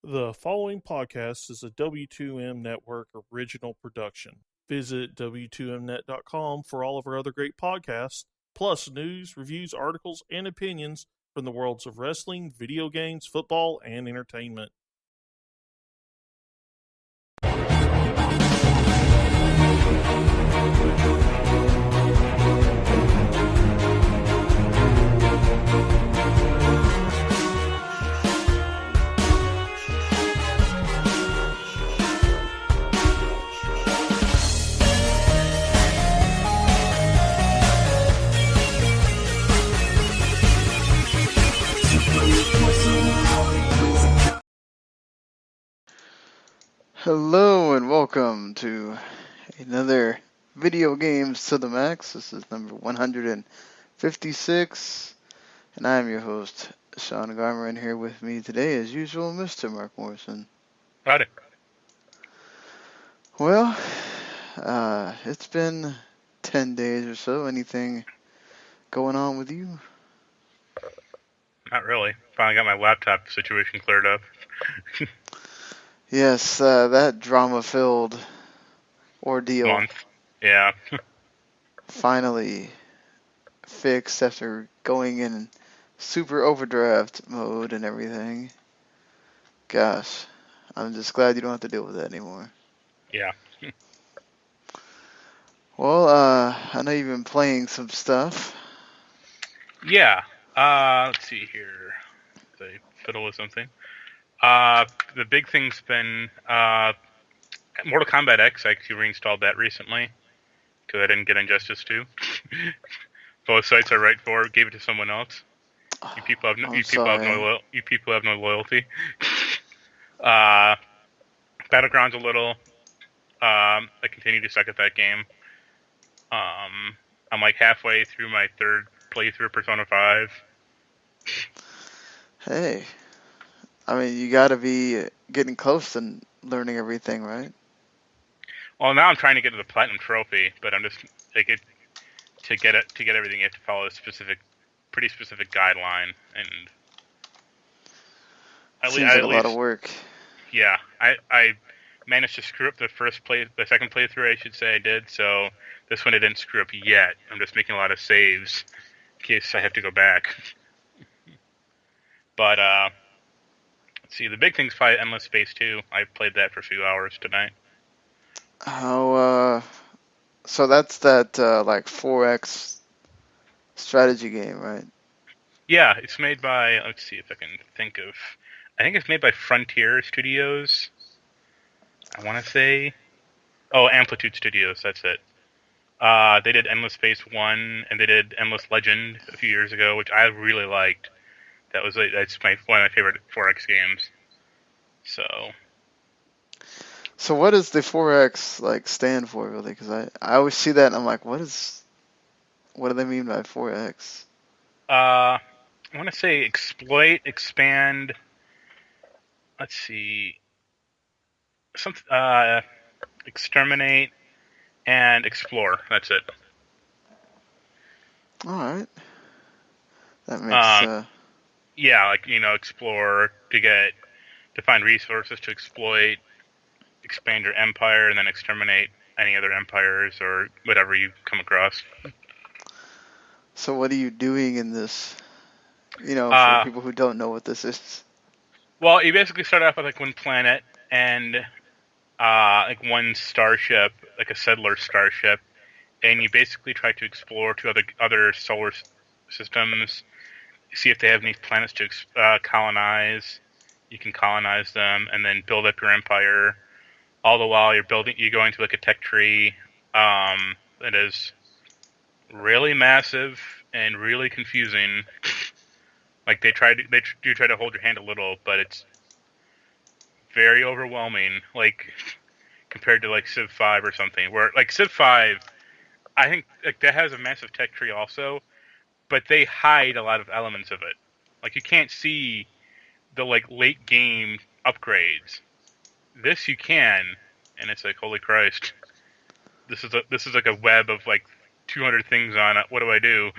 The following podcast is a W2M Network original production. Visit W2Mnet.com for all of our other great podcasts, plus news, reviews, articles, and opinions from the worlds of wrestling, video games, football, and entertainment. Hello and welcome to another Video Games to the Max. This is number 156, and I am your host, Sean Garmer, and here with me today, as usual, Mr. Marc Morrison. Howdy. Well, it's been 10 days or so. Anything going on with you? Not really. Finally got my laptop situation cleared up. Yes, that drama-filled ordeal Month. Yeah. finally fixed after going in super overdraft mode and everything. Gosh, I'm just glad you don't have to deal with that anymore. Yeah. Well, I know you've been playing some stuff. Yeah. Let's see here. Let's fiddle with something. The big thing's been Mortal Kombat X. I actually reinstalled that recently because I didn't get Injustice 2. Both sites I write for gave it to someone else. You people have no loyalty. Battlegrounds a little. I continue to suck at that game. I'm like halfway through my third playthrough of Persona 5. Hey, I mean, you gotta be getting close to learning everything, right? Well, now I'm trying to get to the Platinum Trophy, but I'm just like to get everything. You have to follow a pretty specific guideline, and Seems like a lot of work. Yeah, I managed to screw up the second playthrough, I should say I did. So this one I didn't screw up yet. I'm just making a lot of saves in case I have to go back. But let's see, the big thing's probably Endless Space 2. I played that for a few hours tonight. How, so that's that, like 4X strategy game, right? Yeah, it's made by, let's see if I can think of, I think it's made by Frontier Studios. I want to say, Amplitude Studios, that's it. They did Endless Space 1, and they did Endless Legend a few years ago, which I really liked. That's one of my favorite 4X games. So what does the 4X like stand for, really? Because I always see that and I'm like, what do they mean by 4X? I want to say exploit, expand. Let's see, exterminate, and explore. That's it. All right, that makes Yeah, like, explore to find resources to exploit, expand your empire, and then exterminate any other empires or whatever you come across. So what are you doing in this? For people who don't know what this is. Well, you basically start off with like one planet and like one starship, like a settler starship, and you basically try to explore two other solar systems, see if they have any planets to colonize. You can colonize them and then build up your empire. All the while you're going through like a tech tree that is really massive and really confusing. Like they do try to hold your hand a little, but it's very overwhelming. Like compared to like Civ 5 or something, where like Civ 5, I think like that has a massive tech tree also, but they hide a lot of elements of it. Like you can't see the like late game upgrades. This you can, and it's like, holy Christ, this is like a web of like 200 things on it. What do I do?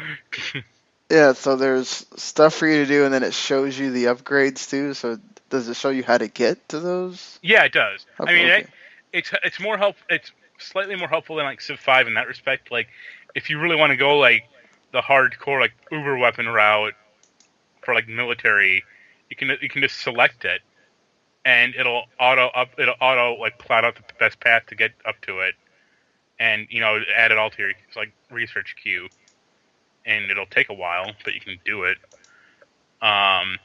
Yeah, so there's stuff for you to do, and then it shows you the upgrades too. So does it show you how to get to those? Yeah, it does. I mean, Okay. it's more help. It's slightly more helpful than like Civ 5 in that respect. Like, if you really want to go like the hardcore like uber weapon route for like military, you can just select it, and it'll auto like plot out the best path to get up to it, and add it all to your like research queue, and it'll take a while, but you can do it. And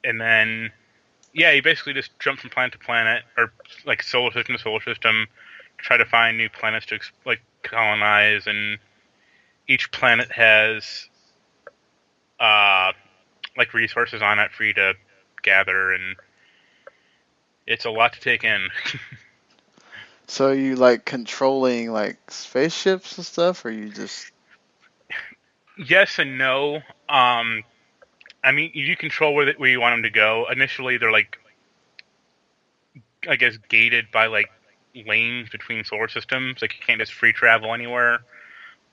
then yeah, you basically just jump from planet to planet, or like solar system to solar system, try to find new planets to like colonize, and each planet has like resources on it for you to gather, and it's a lot to take in. So are you like controlling like spaceships and stuff, or you just? Yes and no. I mean, you control where you want them to go. Initially, they're like, I guess, gated by like lanes between solar systems. Like you can't just free travel anywhere.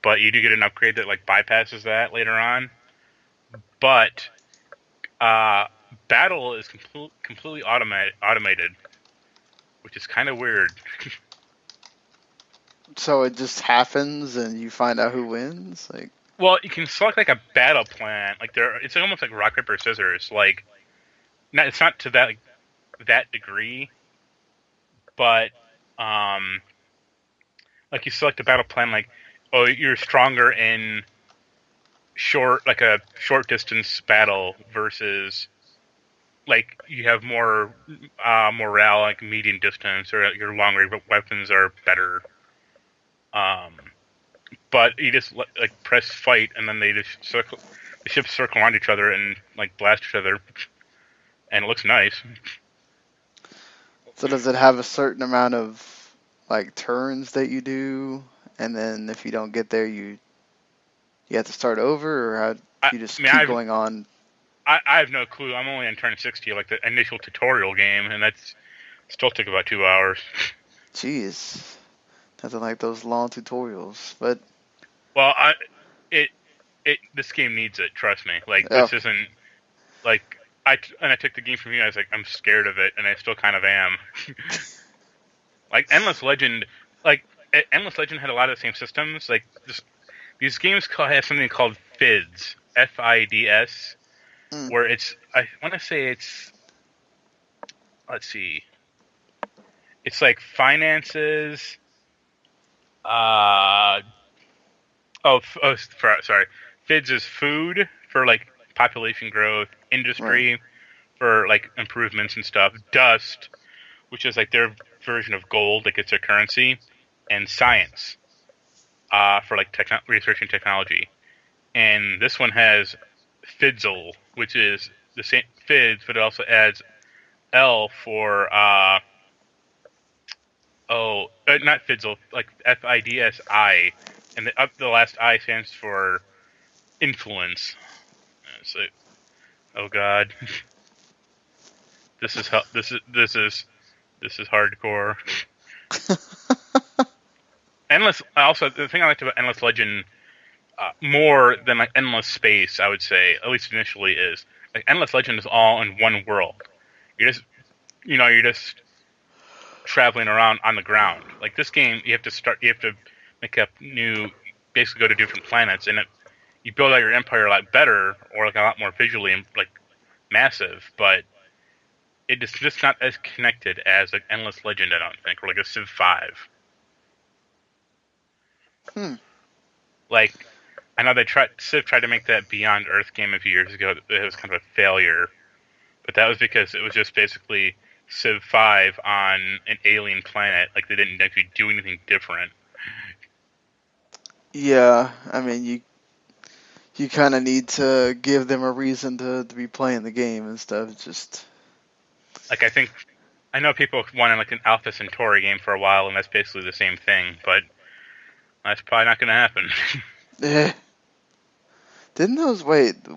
But you do get an upgrade that like bypasses that later on. But battle is completely automated, which is kind of weird. So it just happens, and you find out who wins. Like, Well, you can select like a battle plan. Like it's almost like rock paper scissors. Like, it's not to that degree, but like you select a battle plan. Like, oh, you're stronger in a short distance battle versus like you have more morale like medium distance, or your longer weapons are better. But you just like press fight, and then the ships circle around each other and like blast each other, and it looks nice. so does it have a certain amount of like turns that you do, and then if you don't get there, you have to start over, or how you just keep going on? I have no clue. I'm only on turn 60, like the initial tutorial game, and that's still took about 2 hours. Jeez, nothing like those long tutorials, but. Well, this game needs it. Trust me. Like this isn't like I took the game from you. I was like, I'm scared of it, and I still kind of am. Like Endless Legend had a lot of the same systems. Like these games have something called FIDS, FIDS, where I want to say let's see, it's like finances. Sorry. FIDS is food for like population growth, industry for like improvements and stuff, dust, which is like their version of gold, like it's their currency, and science, for like research and technology. And this one has FIDSL, which is the same FIDS, but it also adds L for not FIDSL, like FIDSI. And the last I stands for influence. So, oh god, this is hardcore. Endless. Also, the thing I liked about Endless Legend more than like Endless Space, I would say, at least initially, is like Endless Legend is all in one world. You're just traveling around on the ground. Like this game, you have to make up basically go to different planets, and you build out your empire a lot better, or like a lot more visually and like massive, but it is just not as connected as like Endless Legend, I don't think, or like a Civ 5. Like, I know Civ tried to make that Beyond Earth game a few years ago. It was kind of a failure, but that was because it was just basically Civ 5 on an alien planet. Like, they didn't actually do anything different. Yeah, I mean, you kind of need to give them a reason to be playing the game and stuff. Just like, I know people wanted like an Alpha Centauri game for a while, and that's basically the same thing, but that's probably not going to happen.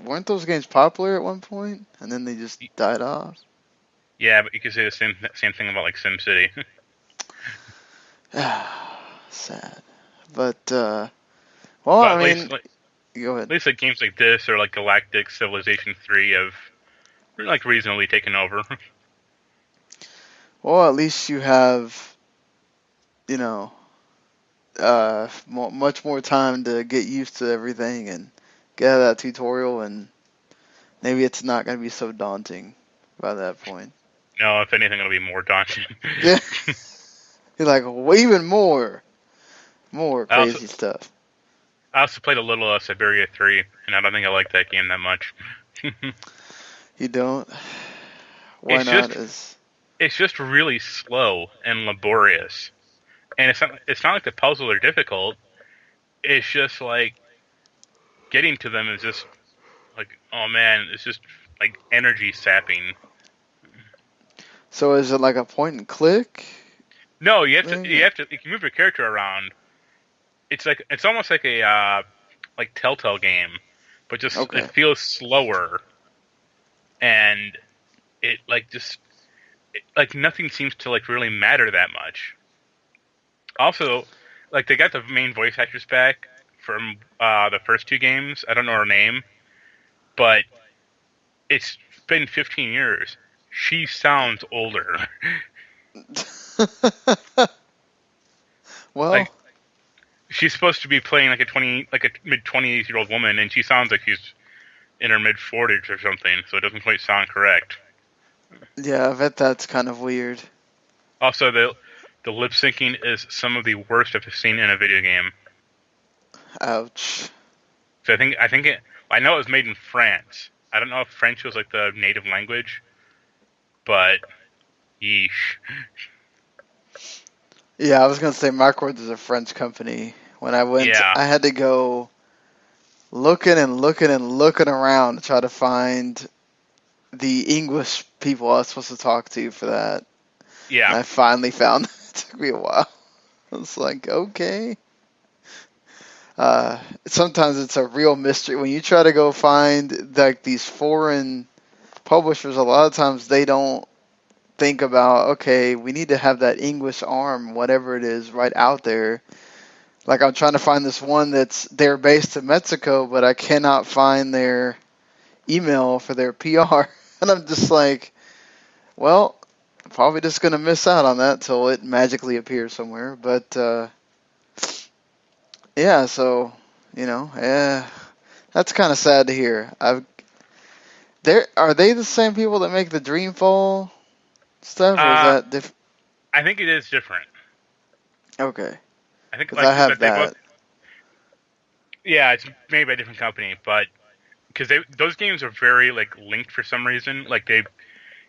weren't those games popular at one point, and then they just died off? Yeah, but you could say the same thing about like SimCity. Sad, but go ahead. At least like games like this, or like Galactic Civilization 3, have like reasonably taken over. Well, at least you have, you know, much more time to get used to everything and get out of that tutorial, and maybe it's not going to be so daunting by that point. No, if anything, it'll be more daunting. Yeah. You're like, well, even more crazy stuff. I also played a little Siberia 3, and I don't think I like that game that much. You don't? Why not? It's just really slow and laborious. And it's not like the puzzles are difficult. It's just like getting to them is just like, oh man, it's just like energy sapping. So is it like a point and click? No, you can move your character around. It's almost like a like Telltale game, but just it feels slower, and it like nothing seems to like really matter that much. Also, like they got the main voice actress back from the first two games. I don't know her name, but it's been 15 years. She sounds older. Well, she's supposed to be playing like a mid-20s-year-old woman, and she sounds like she's in her mid-40s or something. So it doesn't quite sound correct. Yeah, I bet that's kind of weird. Also, the lip syncing is some of the worst I've seen in a video game. Ouch. So I know it was made in France. I don't know if French was like the native language, but yeesh. Yeah, I was gonna say Microids is a French company. When I went, I had to go looking around to try to find the English people I was supposed to talk to for that. Yeah. And I finally found them. It took me a while. I was like, okay. Sometimes it's a real mystery. When you try to go find like these foreign publishers, a lot of times they don't think about, okay, we need to have that English arm, whatever it is, right out there. Like I'm trying to find this one they're based in Mexico, but I cannot find their email for their PR. And I'm just like, well, probably just going to miss out on that till it magically appears somewhere. But, yeah, so, that's kind of sad to hear. Are they the same people that make the Dreamfall stuff, or is that different? I think it is different. Okay. I think I have that. Yeah, it's made by a different company, but because those games are very like linked for some reason. Like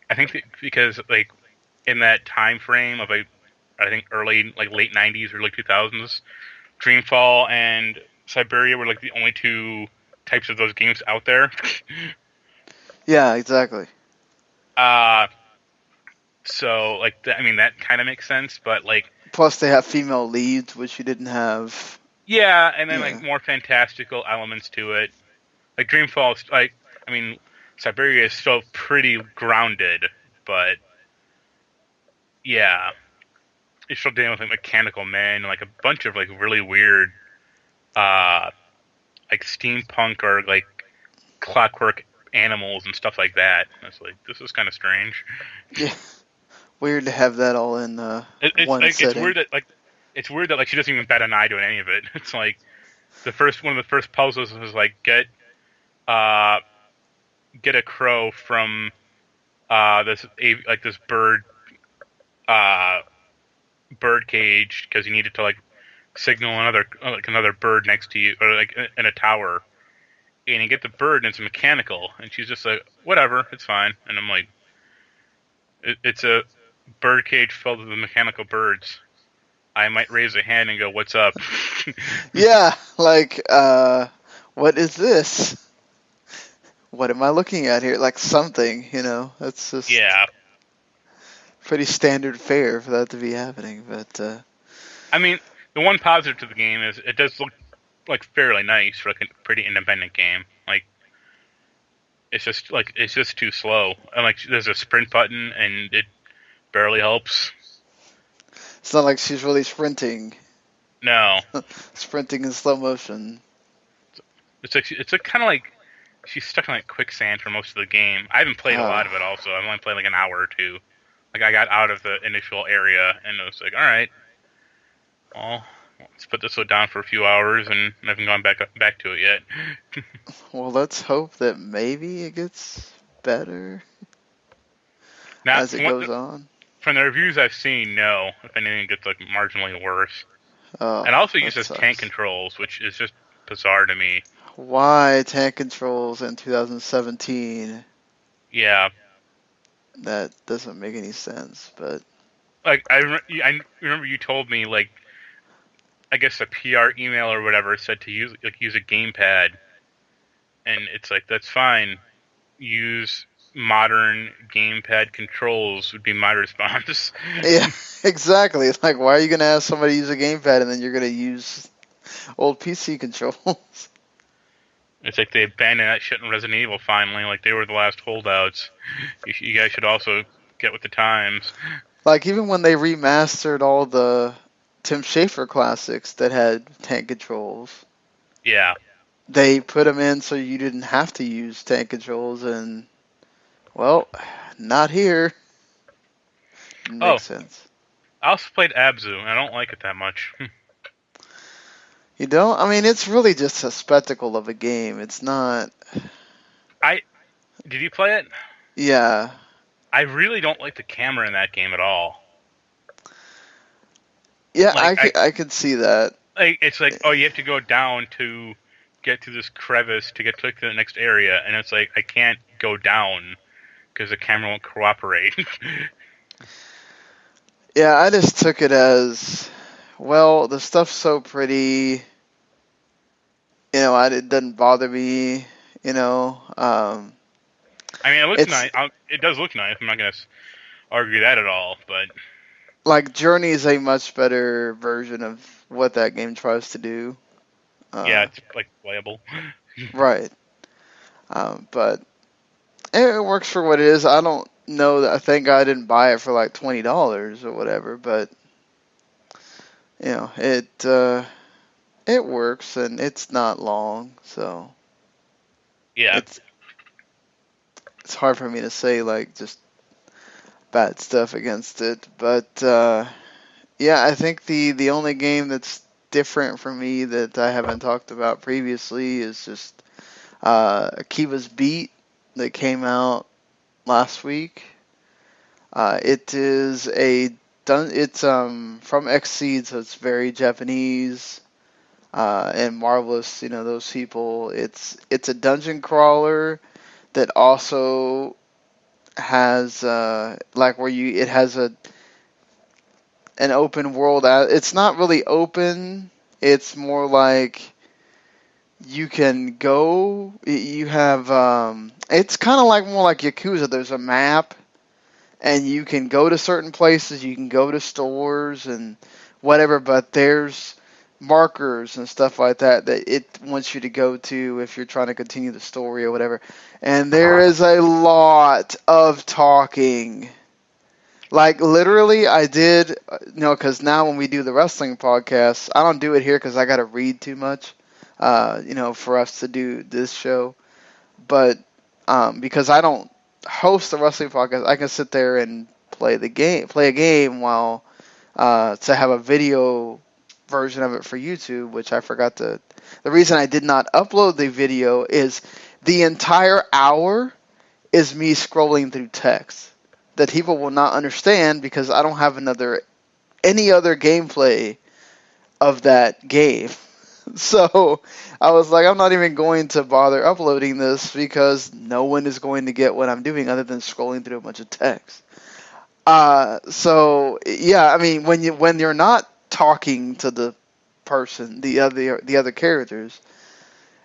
I think because like in that time frame of I think early like late 90s or late 2000s, Dreamfall and Siberia were like the only two types of those games out there. Yeah, exactly. So like that kind of makes sense, but like plus they have female leads, which you didn't have. Yeah, and then like more fantastical elements to it. Like Dreamfall, Siberia is still pretty grounded, but yeah, it's still dealing with like mechanical men and like a bunch of like really weird, like steampunk or like clockwork animals and stuff like that. It's like this is kind of strange. Yeah, weird to have that all in one setting. It's weird that like she doesn't even bat an eye to any of it. It's like one of the first puzzles was like get a crow from this bird cage because you needed to like signal another bird next to you or like in a tower, and you get the bird and it's mechanical, and she's just like whatever, it's fine, and I'm like it's a bird cage filled with mechanical birds. I might raise a hand and go, what's up? Yeah, like, what is this? What am I looking at here? Like something, that's just pretty standard fare for that to be happening. But the one positive to the game is it does look like fairly nice for like a pretty independent game. Like, it's just too slow. And like, there's a sprint button and it barely helps. It's not like she's really sprinting. No. Sprinting in slow motion. It's kind of like she's stuck in like quicksand for most of the game. I haven't played a lot of it. Also, I've only played like an hour or two. Like I got out of the initial area and it was like, all right, well, let's put this one down for a few hours, and I haven't gone back to it yet. Well, let's hope that maybe it gets better as it goes on. From the reviews I've seen, no. If anything, it gets like marginally worse. And also uses tank controls, which is just bizarre to me. Why tank controls in 2017? Yeah. That doesn't make any sense, but... Like, I remember you told me, like, I guess a PR email or whatever said to use a gamepad. And it's like, that's fine. Use modern gamepad controls would be my response. Yeah, exactly. It's like, why are you going to ask somebody to use a gamepad and then you're going to use old PC controls? It's like they abandoned that shit in Resident Evil finally. Like, they were the last holdouts. You guys should also get with the times. Like, even when they remastered all the Tim Schafer classics that had tank controls. Yeah. They put them in so you didn't have to use tank controls, and, well, not here. Makes sense. I also played Abzu, and I don't like it that much. You don't? I mean, it's really just a spectacle of a game. It's not... Did you play it? Yeah. I really don't like the camera in that game at all. Yeah, like, I could see that. Like, it's like, oh, you have to go down to get to this crevice to get to the next area, and it's like, I can't go down because the camera won't cooperate. Yeah, I just took it as, well, the stuff's so pretty, it doesn't bother me, I mean, it looks nice. It does look nice. I'm not going to argue that at all, but... Like, Journey is a much better version of what that game tries to do. Yeah, it's, like, playable. Right. But it works for what it is. I don't know that... Thank God I didn't buy it for, like, $20 or whatever, but, it works, and it's not long, so... Yeah. It's hard for me to say, like, just bad stuff against it. But, yeah, I think the only game that's different for me that I haven't talked about previously is just Akiba's Beat that came out last week. It is it's from Xseed, so it's very Japanese and marvelous, those people. It's a dungeon crawler that also has it has an open world. It's not really open. It's more like you can go. You have. It's kind of like more like Yakuza. There's a map, and you can go to certain places. You can go to stores and whatever. But there's markers and stuff like that it wants you to go to if you're trying to continue the story or whatever. And there is a lot of talking. Like, literally, I did, because now when we do the wrestling podcast, I don't do it here because I got to read too much, for us to do this show. But because I don't host the wrestling podcast, I can sit there and play a game while to have a video version of it for YouTube, which I forgot to... The reason I did not upload the video is the entire hour is me scrolling through text that people will not understand because I don't have any other gameplay of that game. So I was like, I'm not even going to bother uploading this because no one is going to get what I'm doing other than scrolling through a bunch of text. So yeah, I mean, when you're not talking to the person, the other characters,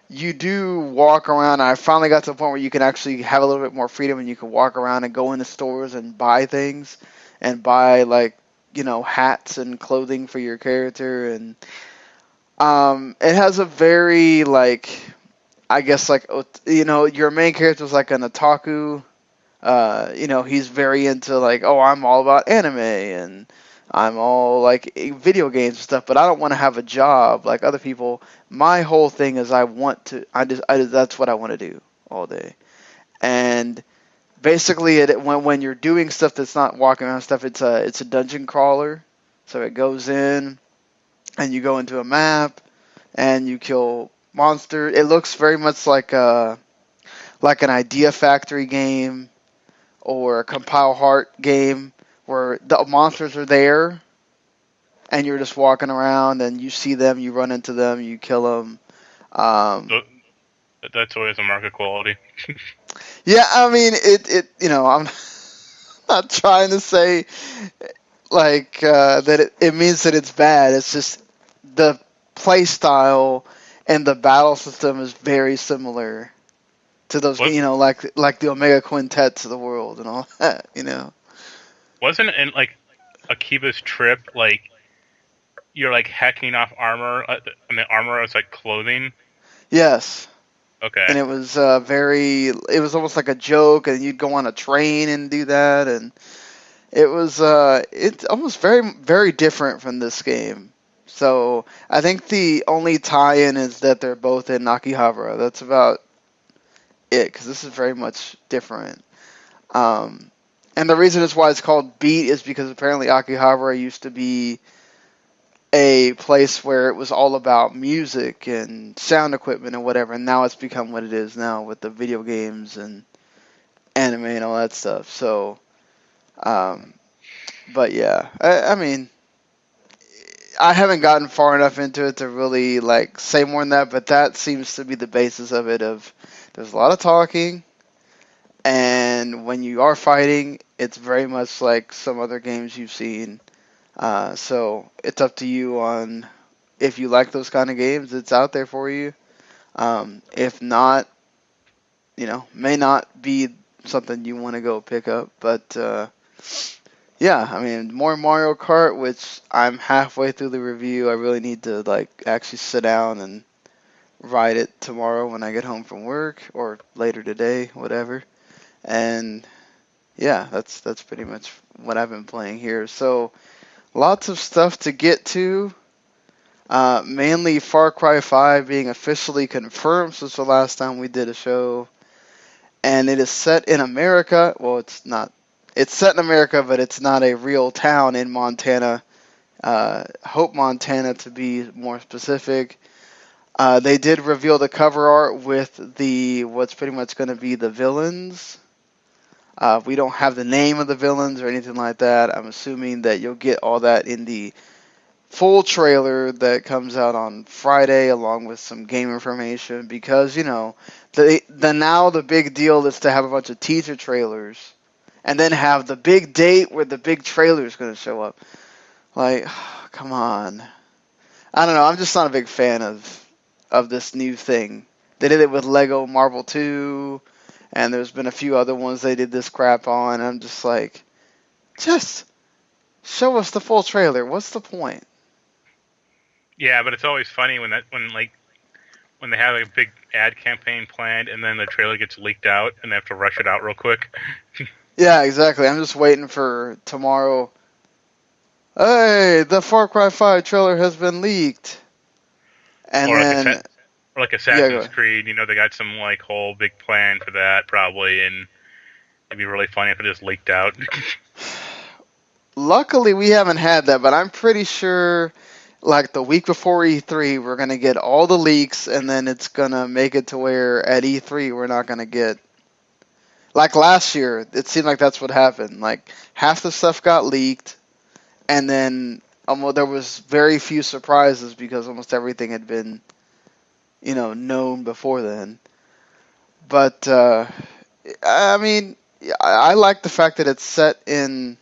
you do walk around. I finally got to the point where you can actually have a little bit more freedom and you can walk around and go into stores and buy things and buy, like, hats and clothing for your character. And it has a very, like, I guess, like, your main character is like an otaku. He's very into, like, I'm all about anime and I'm all like video games and stuff, but I don't want to have a job like other people. My whole thing is that's what I want to do. all day. And basically, when you're doing stuff that's not walking around stuff, it's a dungeon crawler. So it goes in, and you go into a map, and you kill monsters. It looks very much like an Idea Factory game or a Compile Heart game where the monsters are there, and you're just walking around, and you see them, you run into them, you kill them. So, that's always a mark of quality. Yeah, I mean, I'm not trying to say that it means that it's bad. It's just the play style and the battle system is very similar to those, What? like the Omega Quintets of the world and all that, Wasn't it in like Akiba's trip, like you're like hacking off armor, and the armor was like clothing? Yes. Okay. And it was it was almost like a joke, and you'd go on a train and do that, and it was it's almost very, very different from this game. So I think the only tie-in is that they're both in Akihabara. That's about it, because this is very much different. And the reason is why it's called Beat is because apparently Akihabara used to be a place where it was all about music and sound equipment and whatever, and now it's become what it is now with the video games and anime and all that stuff. So, but yeah, I mean, I haven't gotten far enough into it to really say more than that, but that seems to be the basis of it. There's a lot of talking, and when you are fighting, it's very much like some other games you've seen. So it's up to you on if you like those kind of games. It's out there for you. If not, may not be something you want to go pick up. But yeah, I mean, more Mario Kart, which I'm halfway through the review. I really need to actually sit down and ride it tomorrow when I get home from work or later today, whatever. And yeah, that's pretty much what I've been playing here. So lots of stuff to get to. Mainly Far Cry 5 being officially confirmed since the last time we did a show. And it is set in America. Well, it's not. It's set in America, but it's not a real town in Montana. Hope, Montana, to be more specific. They did reveal the cover art with what's pretty much going to be the villains. We don't have the name of the villains or anything like that. I'm assuming that you'll get all that in the full trailer that comes out on Friday, along with some game information. Because now the big deal is to have a bunch of teaser trailers, and then have the big date where the big trailer is going to show up. Come on. I don't know. I'm just not a big fan of this new thing. They did it with Lego Marvel 2. And there's been a few other ones they did this crap on. I'm just just show us the full trailer. What's the point? Yeah, but it's always funny when they have a big ad campaign planned and then the trailer gets leaked out and they have to rush it out real quick. Yeah, exactly. I'm just waiting for tomorrow. Hey, the Far Cry 5 trailer has been leaked. And then... Or like Assassin's Creed, they got some whole big plan for that probably, and it'd be really funny if it just leaked out. Luckily, we haven't had that, but I'm pretty sure, the week before E3, we're gonna get all the leaks, and then it's gonna make it to where at E3 we're not gonna get. Last year, it seemed like that's what happened. Half the stuff got leaked, and then there was very few surprises because almost everything had been known before then. But, I mean, I like the fact that it's set in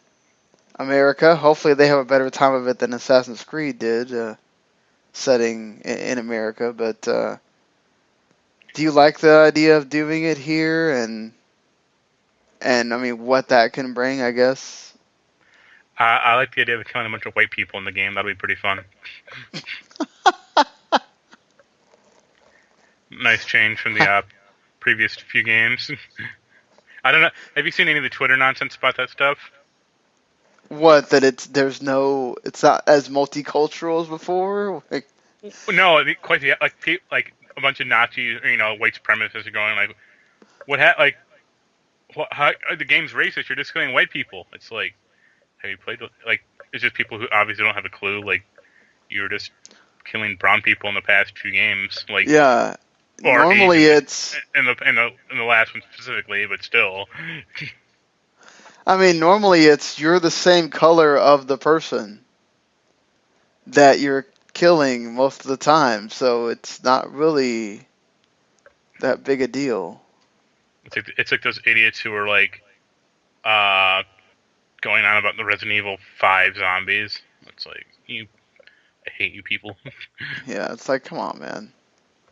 America. Hopefully they have a better time of it than Assassin's Creed did, setting in America. But, do you like the idea of doing it here? And I mean, what that can bring, I guess? I like the idea of killing a bunch of white people in the game. That'd be pretty fun. Nice change from the previous few games. I don't know. Have you seen any of the Twitter nonsense about that stuff? What, that it's not as multicultural as before? No, quite the like a bunch of Nazis, white supremacists are going like how the game's racist? You're just killing white people. It's like, have you played? Like, it's just people who obviously don't have a clue. Like, you're just killing brown people in the past 2 games. Like, Yeah. or Normally Asians it's. in the last one specifically, but still. I mean, normally it's you're the same color of the person that you're killing most of the time, so it's not really that big a deal. It's like those idiots who are like, going on about the Resident Evil 5 zombies. It's like, I hate you people. Yeah, it's like, come on, man.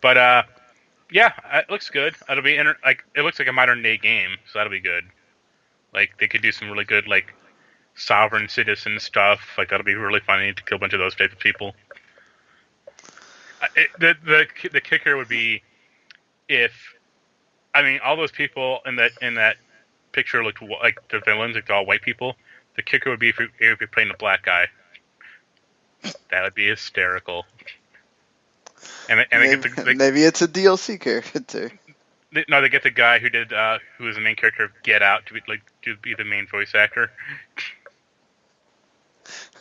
But yeah, it looks good. It'll be it looks like a modern day game, so that'll be good. Like they could do some really good like sovereign citizen stuff. Like that'll be really funny to kill a bunch of those type of people. The kicker would be if, I mean, all those people in that picture looked like the villains, like they're all white people. The kicker would be if you're playing a black guy. That would be hysterical. And Maybe it's a DLC character. No, they get the guy who was the main character of Get Out to be the main voice actor.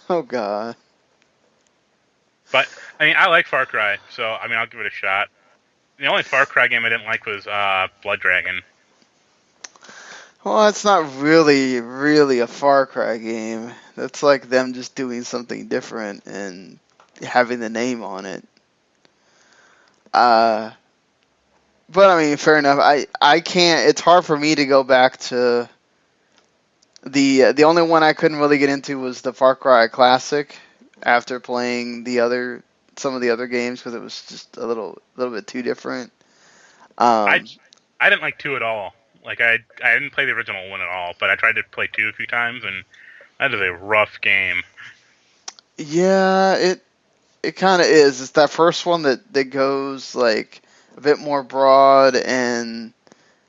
Oh God. But I mean, I like Far Cry, so I mean, I'll give it a shot. The only Far Cry game I didn't like was Blood Dragon. Well, it's not really a Far Cry game. That's like them just doing something different and having the name on it. But I mean, fair enough. I can't. It's hard for me to go back to the only one I couldn't really get into was the Far Cry Classic after playing some of the other games because it was just a little bit too different. I didn't like 2 at all. Like I didn't play the original 1 at all, but I tried to play 2 a few times, and that is a rough game. Yeah, it kind of is. It's that first one that goes like a bit more broad, and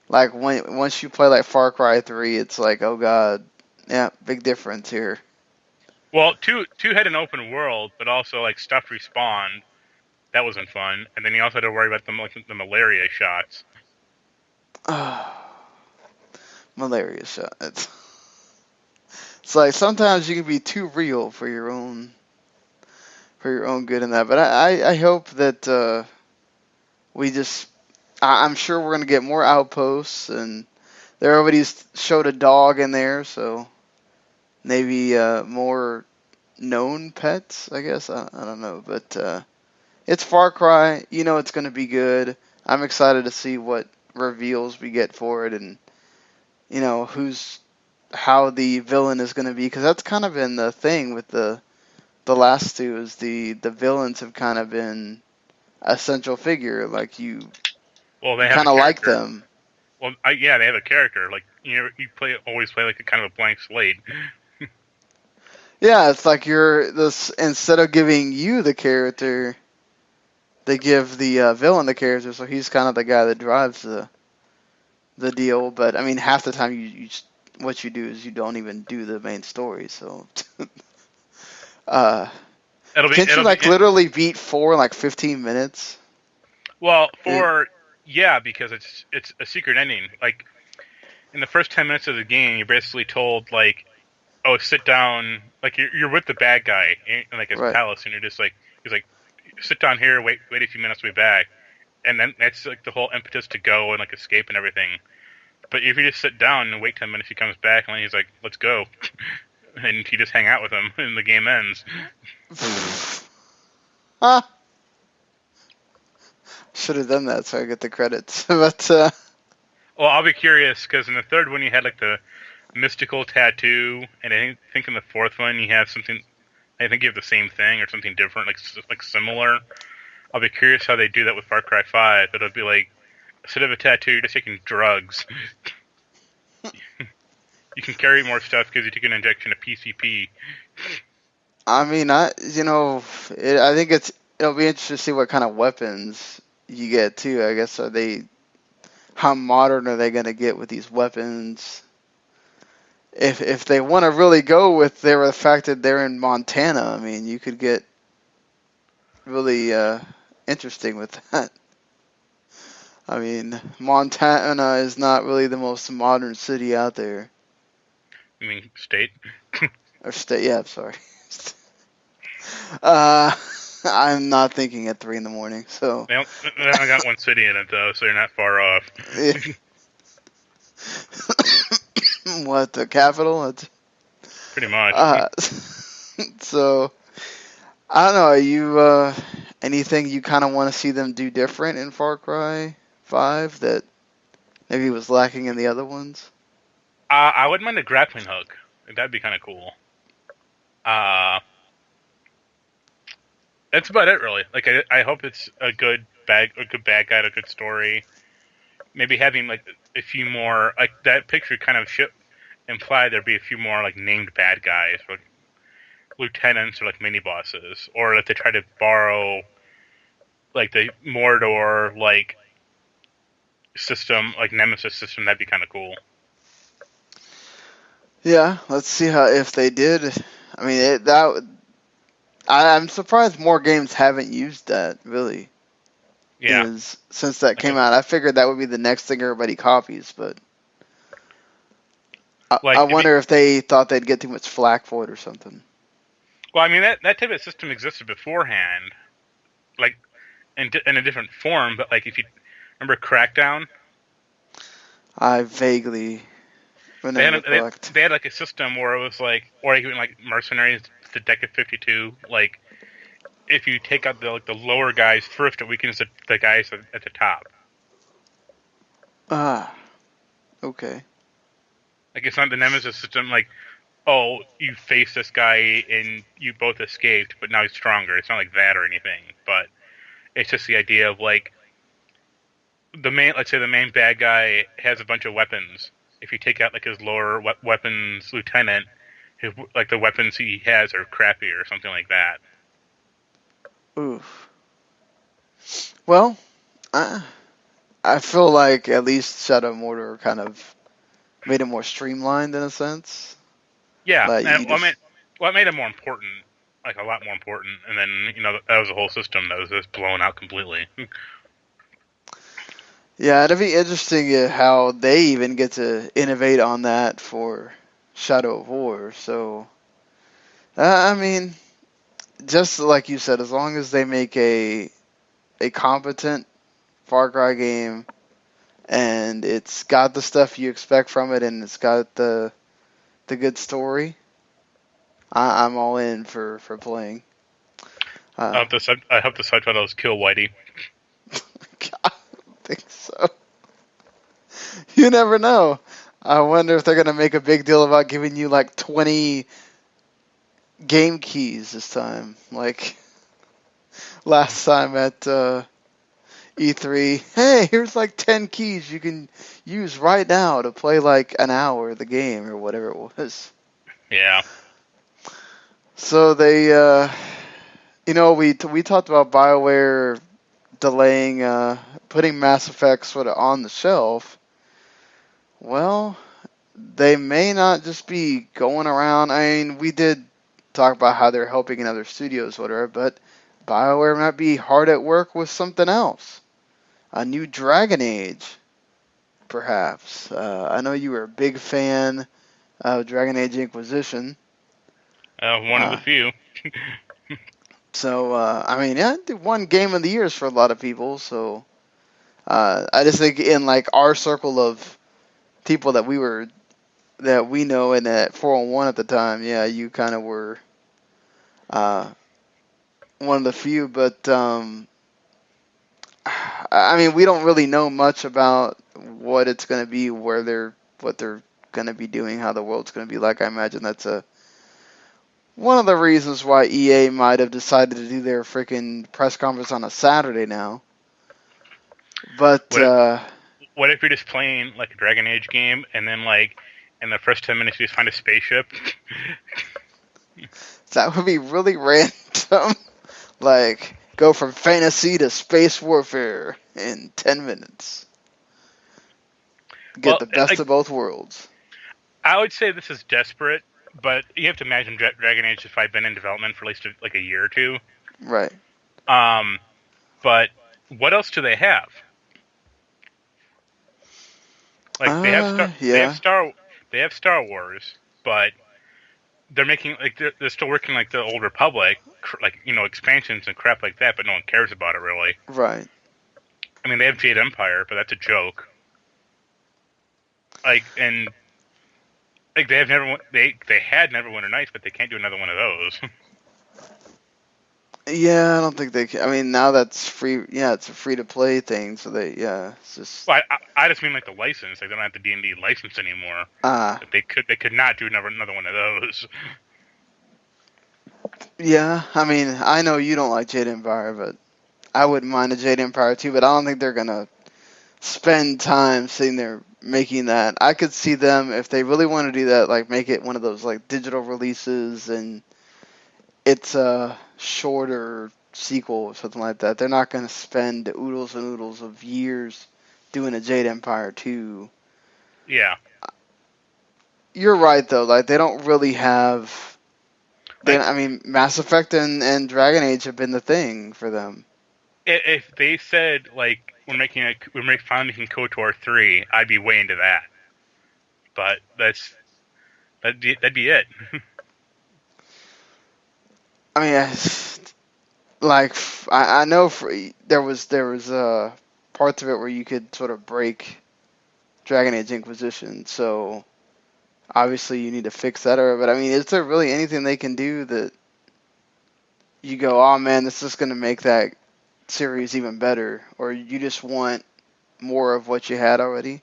like once you play like Far Cry 3, it's like, oh God, yeah, big difference here. Well, 2 had an open world, but also like stuff respawned. That wasn't fun, and then you also had to worry about the malaria shots. Malaria shots. It's like sometimes you can be too real for your own good in that. But I hope that I'm sure we're gonna get more outposts, and they already showed a dog in there, so maybe more known pets. I guess I don't know, but it's Far Cry. You know it's gonna be good. I'm excited to see what reveals we get for it, and you know how the villain is going to be, because that's kind of been the thing with the last 2 is the villains have kind of been a central figure, like you kind of like them. Well, yeah, they have a character. Like you always play like a kind of a blank slate. Yeah, it's like instead of giving you the character, they give the villain the character, so he's kind of the guy that drives the deal. But I mean, half the time what you do is you don't even do the main story. So, can't you literally beat 4 in like 15 minutes? Well, because it's a secret ending. Like in the first 10 minutes of the game, you're basically told like, oh, sit down. Like you're with the bad guy in like his palace, and you're just like, he's like, sit down here, wait a few minutes, we'll be back. And then that's like the whole impetus to go and like escape and everything. But if you just sit down and wait 10 minutes, he comes back and he's like, let's go. And you just hang out with him and the game ends. Should have done that so I get the credits. But well, I'll be curious because in the third one you had like the mystical tattoo, and I think in the fourth one you have something. I think you have the same thing or something different, like similar. I'll be curious how they do that with Far Cry 5. It'll be like, instead of a tattoo, you're just taking drugs. You can carry more stuff because you took an injection of PCP. I mean, I think it'll be interesting to see what kind of weapons you get too. I guess how modern are they going to get with these weapons? If they want to really go with the fact that they're in Montana, I mean, you could get really interesting with that. I mean, Montana is not really the most modern city out there. I mean, state. Or state, yeah, I'm sorry. uh, I'm not thinking at 3 in the morning, so. They only got one city in it, though, so you're not far off. What, the capital? It's, Pretty much. so, I don't know, are you, anything you kind of want to see them do different in Far Cry 5 that maybe was lacking in the other ones? I wouldn't mind a grappling hook. That'd be kind of cool. That's about it, really. Like, I hope it's a good bad guy, a good story. Maybe having like a few more, like that picture kind of imply there'd be a few more like named bad guys, like lieutenants or like mini bosses, or if they try to borrow like the Mordor like system, like Nemesis system, that'd be kind of cool. Yeah, let's see if they did. I mean, I'm surprised more games haven't used that, really. Yeah. Since that came out, I figured that would be the next thing everybody copies, but I wonder if they thought they'd get too much flack for it or something. Well, I mean, that type of system existed beforehand, like in a different form, but like if you remember Crackdown? I vaguely remember. They had like a system where it was like, or even like Mercenaries, the Deck of 52, like if you take out the lower guys first, it weakens the guys at the top. Okay. Like it's not the Nemesis system, like, oh, you face this guy and you both escaped, but now he's stronger. It's not like that or anything, but it's just the idea of like let's say the main bad guy has a bunch of weapons. If you take out like his lower weapons lieutenant, like the weapons he has are crappy or something like that. Oof. Well, I feel like at least Shadow of Mordor kind of made it more streamlined in a sense. Yeah, what made it more important, like a lot more important, and then that was a whole system that was just blown out completely. Yeah, it'd be interesting how they even get to innovate on that for Shadow of War. So, I mean, just like you said, as long as they make a competent Far Cry game and it's got the stuff you expect from it and it's got the good story, I'm all in for playing. I hope the subtitles kill Whitey. I don't think so. You never know. I wonder if they're going to make a big deal about giving you like 20 game keys this time. Like last time at E3. Hey, here's like 10 keys you can use right now to play like an hour of the game or whatever it was. Yeah. So they, we talked about BioWare delaying, putting Mass Effect sort of on the shelf. Well, they may not just be going around. I mean, we did talk about how they're helping in other studios, whatever, but BioWare might be hard at work with something else. A new Dragon Age, perhaps. I know you were a big fan of Dragon Age Inquisition. One of the few. So, I mean, yeah, one game of the years for a lot of people. So, I just think in like our circle of people that we know and at 401 at the time, yeah, you kind of were one of the few. But I mean, we don't really know much about what it's going to be, what they're going to be doing, how the world's going to be like. I imagine that's one of the reasons why EA might have decided to do their freaking press conference on a Saturday now. But what if you're just playing like a Dragon Age game and then like in the first 10 minutes you just find a spaceship? That would be really random. Like, go from fantasy to space warfare in 10 minutes. Get the best of both worlds. I would say this is desperate, but you have to imagine Dragon Age has probably been in development for at least like a year or two. Right. But what else do they have? Like Yeah. they have Star Wars, but they're making like they're still working like the Old Republic, like expansions and crap like that, but no one cares about it really. Right. I mean, they have Jade Empire, but that's a joke. And they have they had Neverwinter Nights, but they can't do another one of those. Yeah, I don't think they can. I mean, now that's free. Yeah, it's a free to play thing. So it's just. Well, I just mean like the license. Like they don't have the D&D license anymore. But they could not do another one of those. Yeah, I mean, I know you don't like Jade Empire, but I wouldn't mind a Jade Empire too. But I don't think they're gonna spend time sitting there making that. I could see them if they really want to do that, like make it one of those like digital releases, and it's a shorter sequel or something like that. They're not gonna spend oodles and oodles of years doing a Jade Empire 2. Yeah. You're right though. Like they don't really have. I mean, Mass Effect and Dragon Age have been the thing for them. If they said like we're finally making KOTOR 3, I'd be way into that. But that'd be it. I mean, like I know there was parts of it where you could sort of break Dragon Age Inquisition, so obviously you need to fix that. But I mean, is there really anything they can do that you go, oh man, this is going to make that series even better, or you just want more of what you had already?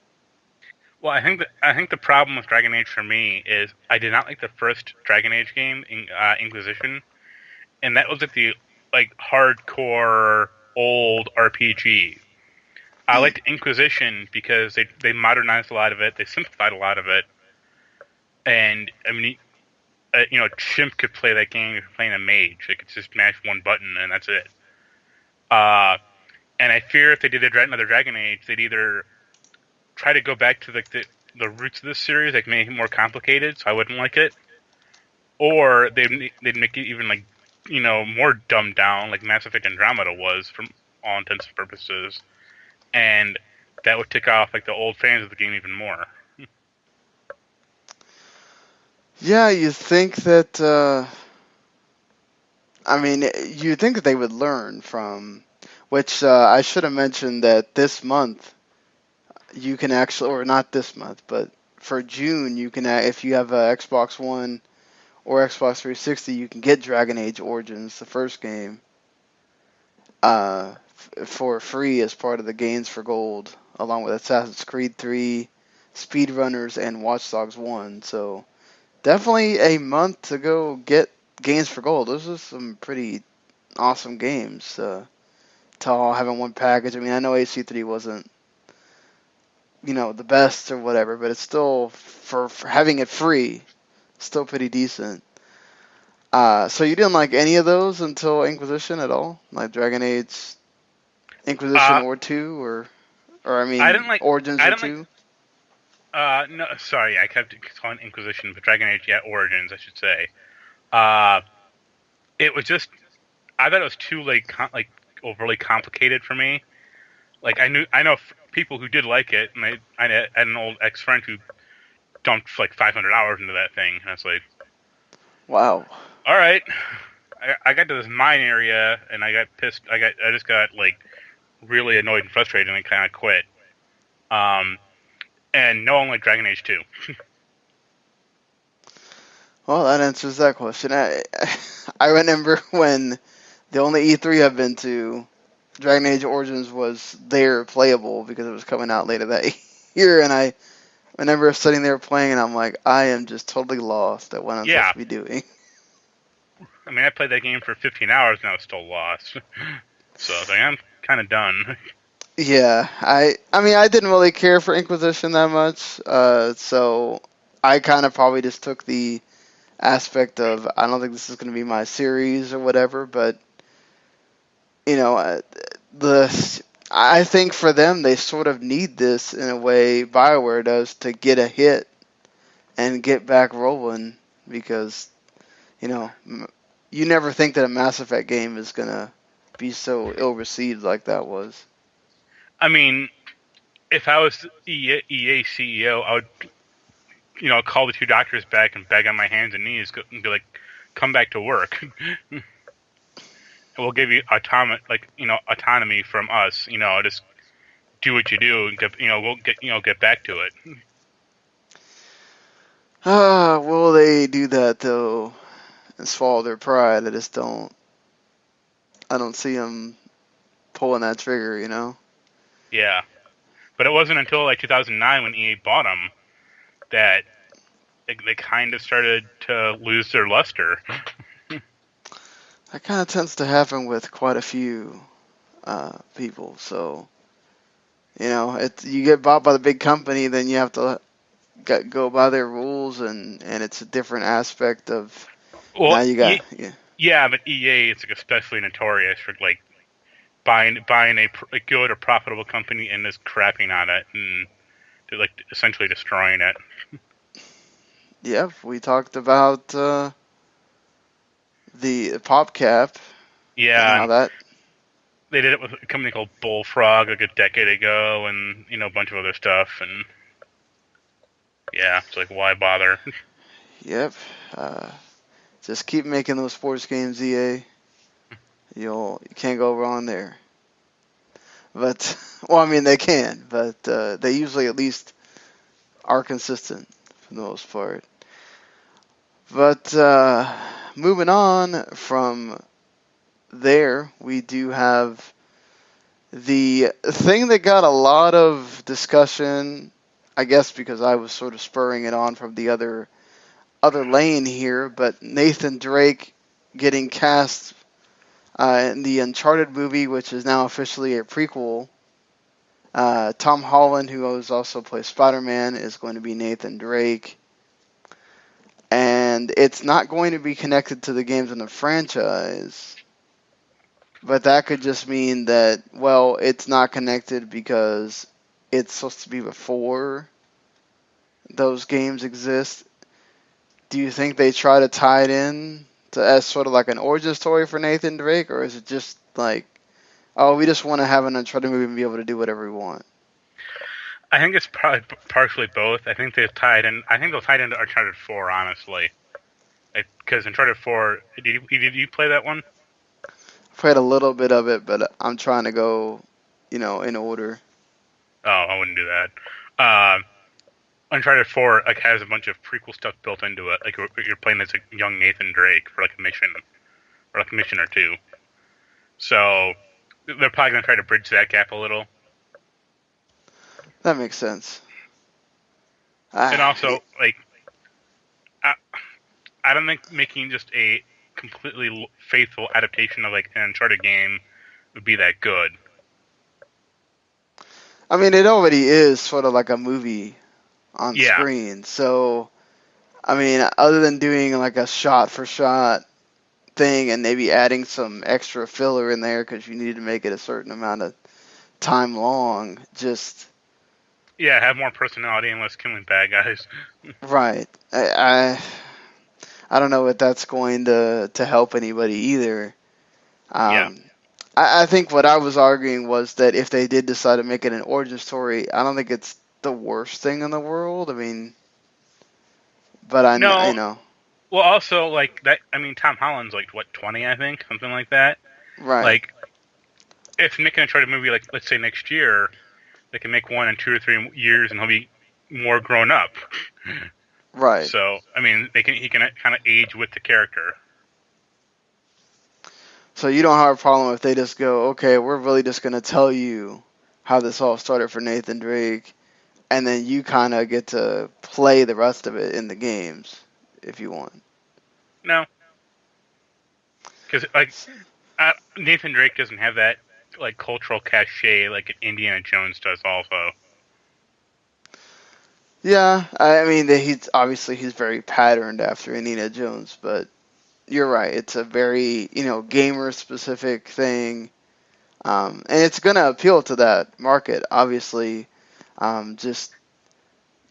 Well, I think the problem with Dragon Age for me is I did not like the first Dragon Age game, Inquisition, and that was the hardcore old RPG. I liked Inquisition because they modernized a lot of it, they simplified a lot of it, and I mean, a chimp could play that game if you're playing a mage. They could just mash one button and that's it. And I fear if they did another Dragon Age, they'd either try to go back to the roots of this series, like make it more complicated, so I wouldn't like it, or they'd make it even more dumbed down, like Mass Effect Andromeda was, from all intents and purposes, and that would tick off like the old fans of the game even more. Yeah, you think that. I mean, you think that they would learn from, which I should have mentioned that this month you can actually, or not this month, but for June you can, if you have a Xbox One or Xbox 360, you can get Dragon Age Origins, the first game, for free as part of the Games for Gold, along with Assassin's Creed 3, Speedrunners, and Watch Dogs 1. So definitely a month to go get Games for Gold. Those are some pretty awesome games to all have in one package. I mean, I know AC3 wasn't, the best or whatever, but it's still, for having it free, still pretty decent. So you didn't like any of those until Inquisition at all? Like Dragon Age Inquisition or 2, or I mean, I didn't like Origins or 2? No, sorry, I kept calling Inquisition, but Dragon Age, Origins, I should say. It was just, I thought it was too overly complicated for me. Like I know people who did like it, and I had an old ex-friend who dumped like 500 hours into that thing, and I was like, wow. All right. I got to this mine area, and I got pissed. I just got really annoyed and frustrated, and I kind of quit. And no one liked Dragon Age 2. Well, that answers that question. I remember when the only E3 I've been to, Dragon Age Origins was there playable because it was coming out later that year, and I remember sitting there playing, and I'm like, I am just totally lost at what I'm supposed to be doing. I mean, I played that game for 15 hours, and I was still lost. So I'm kind of done. Yeah, I mean, I didn't really care for Inquisition that much, so I kind of probably just took the aspect of, I don't think this is going to be my series or whatever, but I think for them, they sort of need this in a way, BioWare does, to get a hit and get back rolling, because you never think that a Mass Effect game is going to be so ill-received like that was. I mean, if I was EA CEO, I would, call the two doctors back and beg on my hands and knees and be like, "Come back to work. We'll give you autonomy from us. Just do what you do and we'll get back to it." Will they do that though and swallow their pride? I don't see them pulling that trigger, Yeah, but it wasn't until like 2009 when EA bought them that they kind of started to lose their luster. That kind of tends to happen with quite a few people. So, you get bought by the big company, then you have to go by their rules, and it's a different aspect of. Well, now you got yeah, but EA is like especially notorious for like buying a good or profitable company and just crapping on it and like essentially destroying it. Yep, we talked about the PopCap. Yeah, and how that. They did it with a company called Bullfrog like a decade ago, and a bunch of other stuff. And yeah, it's like, why bother? Yep. Just keep making those sports games, EA. You can't go wrong there. But well, I mean they can, but they usually at least are consistent for the most part. But moving on from there, we do have the thing that got a lot of discussion, I guess because I was sort of spurring it on from the other lane here, but Nathan Drake getting cast in the Uncharted movie, which is now officially a prequel. Tom Holland, who also plays Spider-Man, is going to be Nathan Drake. And it's not going to be connected to the games in the franchise. But that could just mean that, well, it's not connected because it's supposed to be before those games exist. Do you think they try to tie it in as sort of like an origin story for Nathan Drake? Or is it just like, oh, we just want to have an Uncharted movie and be able to do whatever we want? I think it's probably partially both. I think they'll tie it into Uncharted 4, honestly. Because Uncharted 4, did you play that one? I played a little bit of it, but I'm trying to go, in order. Oh, I wouldn't do that. Uncharted 4 has a bunch of prequel stuff built into it. Like you're playing as a young Nathan Drake for like a mission, or like a mission or two. So they're probably gonna try to bridge that gap a little. That makes sense. And also, I don't think making just a completely faithful adaptation of like an Uncharted game would be that good. I mean, it already is sort of like a movie on screen. So, I mean, other than doing like a shot-for-shot thing and maybe adding some extra filler in there because you need to make it a certain amount of time long, just... Yeah, have more personality and less killing bad guys. Right. I don't know if that's going to help anybody either. I think what I was arguing was that if they did decide to make it an origin story, I don't think it's the worst thing in the world. I mean, but I know. Well, also, like, that, I mean, Tom Holland's, like, what, 20, I think? Something like that? Right. Like, if Nick can try to movie, like, let's say next year, they can make one in 2 or 3 years and he'll be more grown up. Right. So, I mean, he can kind of age with the character. So you don't have a problem if they just go, okay, we're really just going to tell you how this all started for Nathan Drake, and then you kind of get to play the rest of it in the games if you want. No. Because, like, Nathan Drake doesn't have that, like, cultural cachet like Indiana Jones does also. Yeah, I mean, he's very patterned after Indiana Jones, but you're right. It's a very, gamer-specific thing, and it's going to appeal to that market, obviously. Just,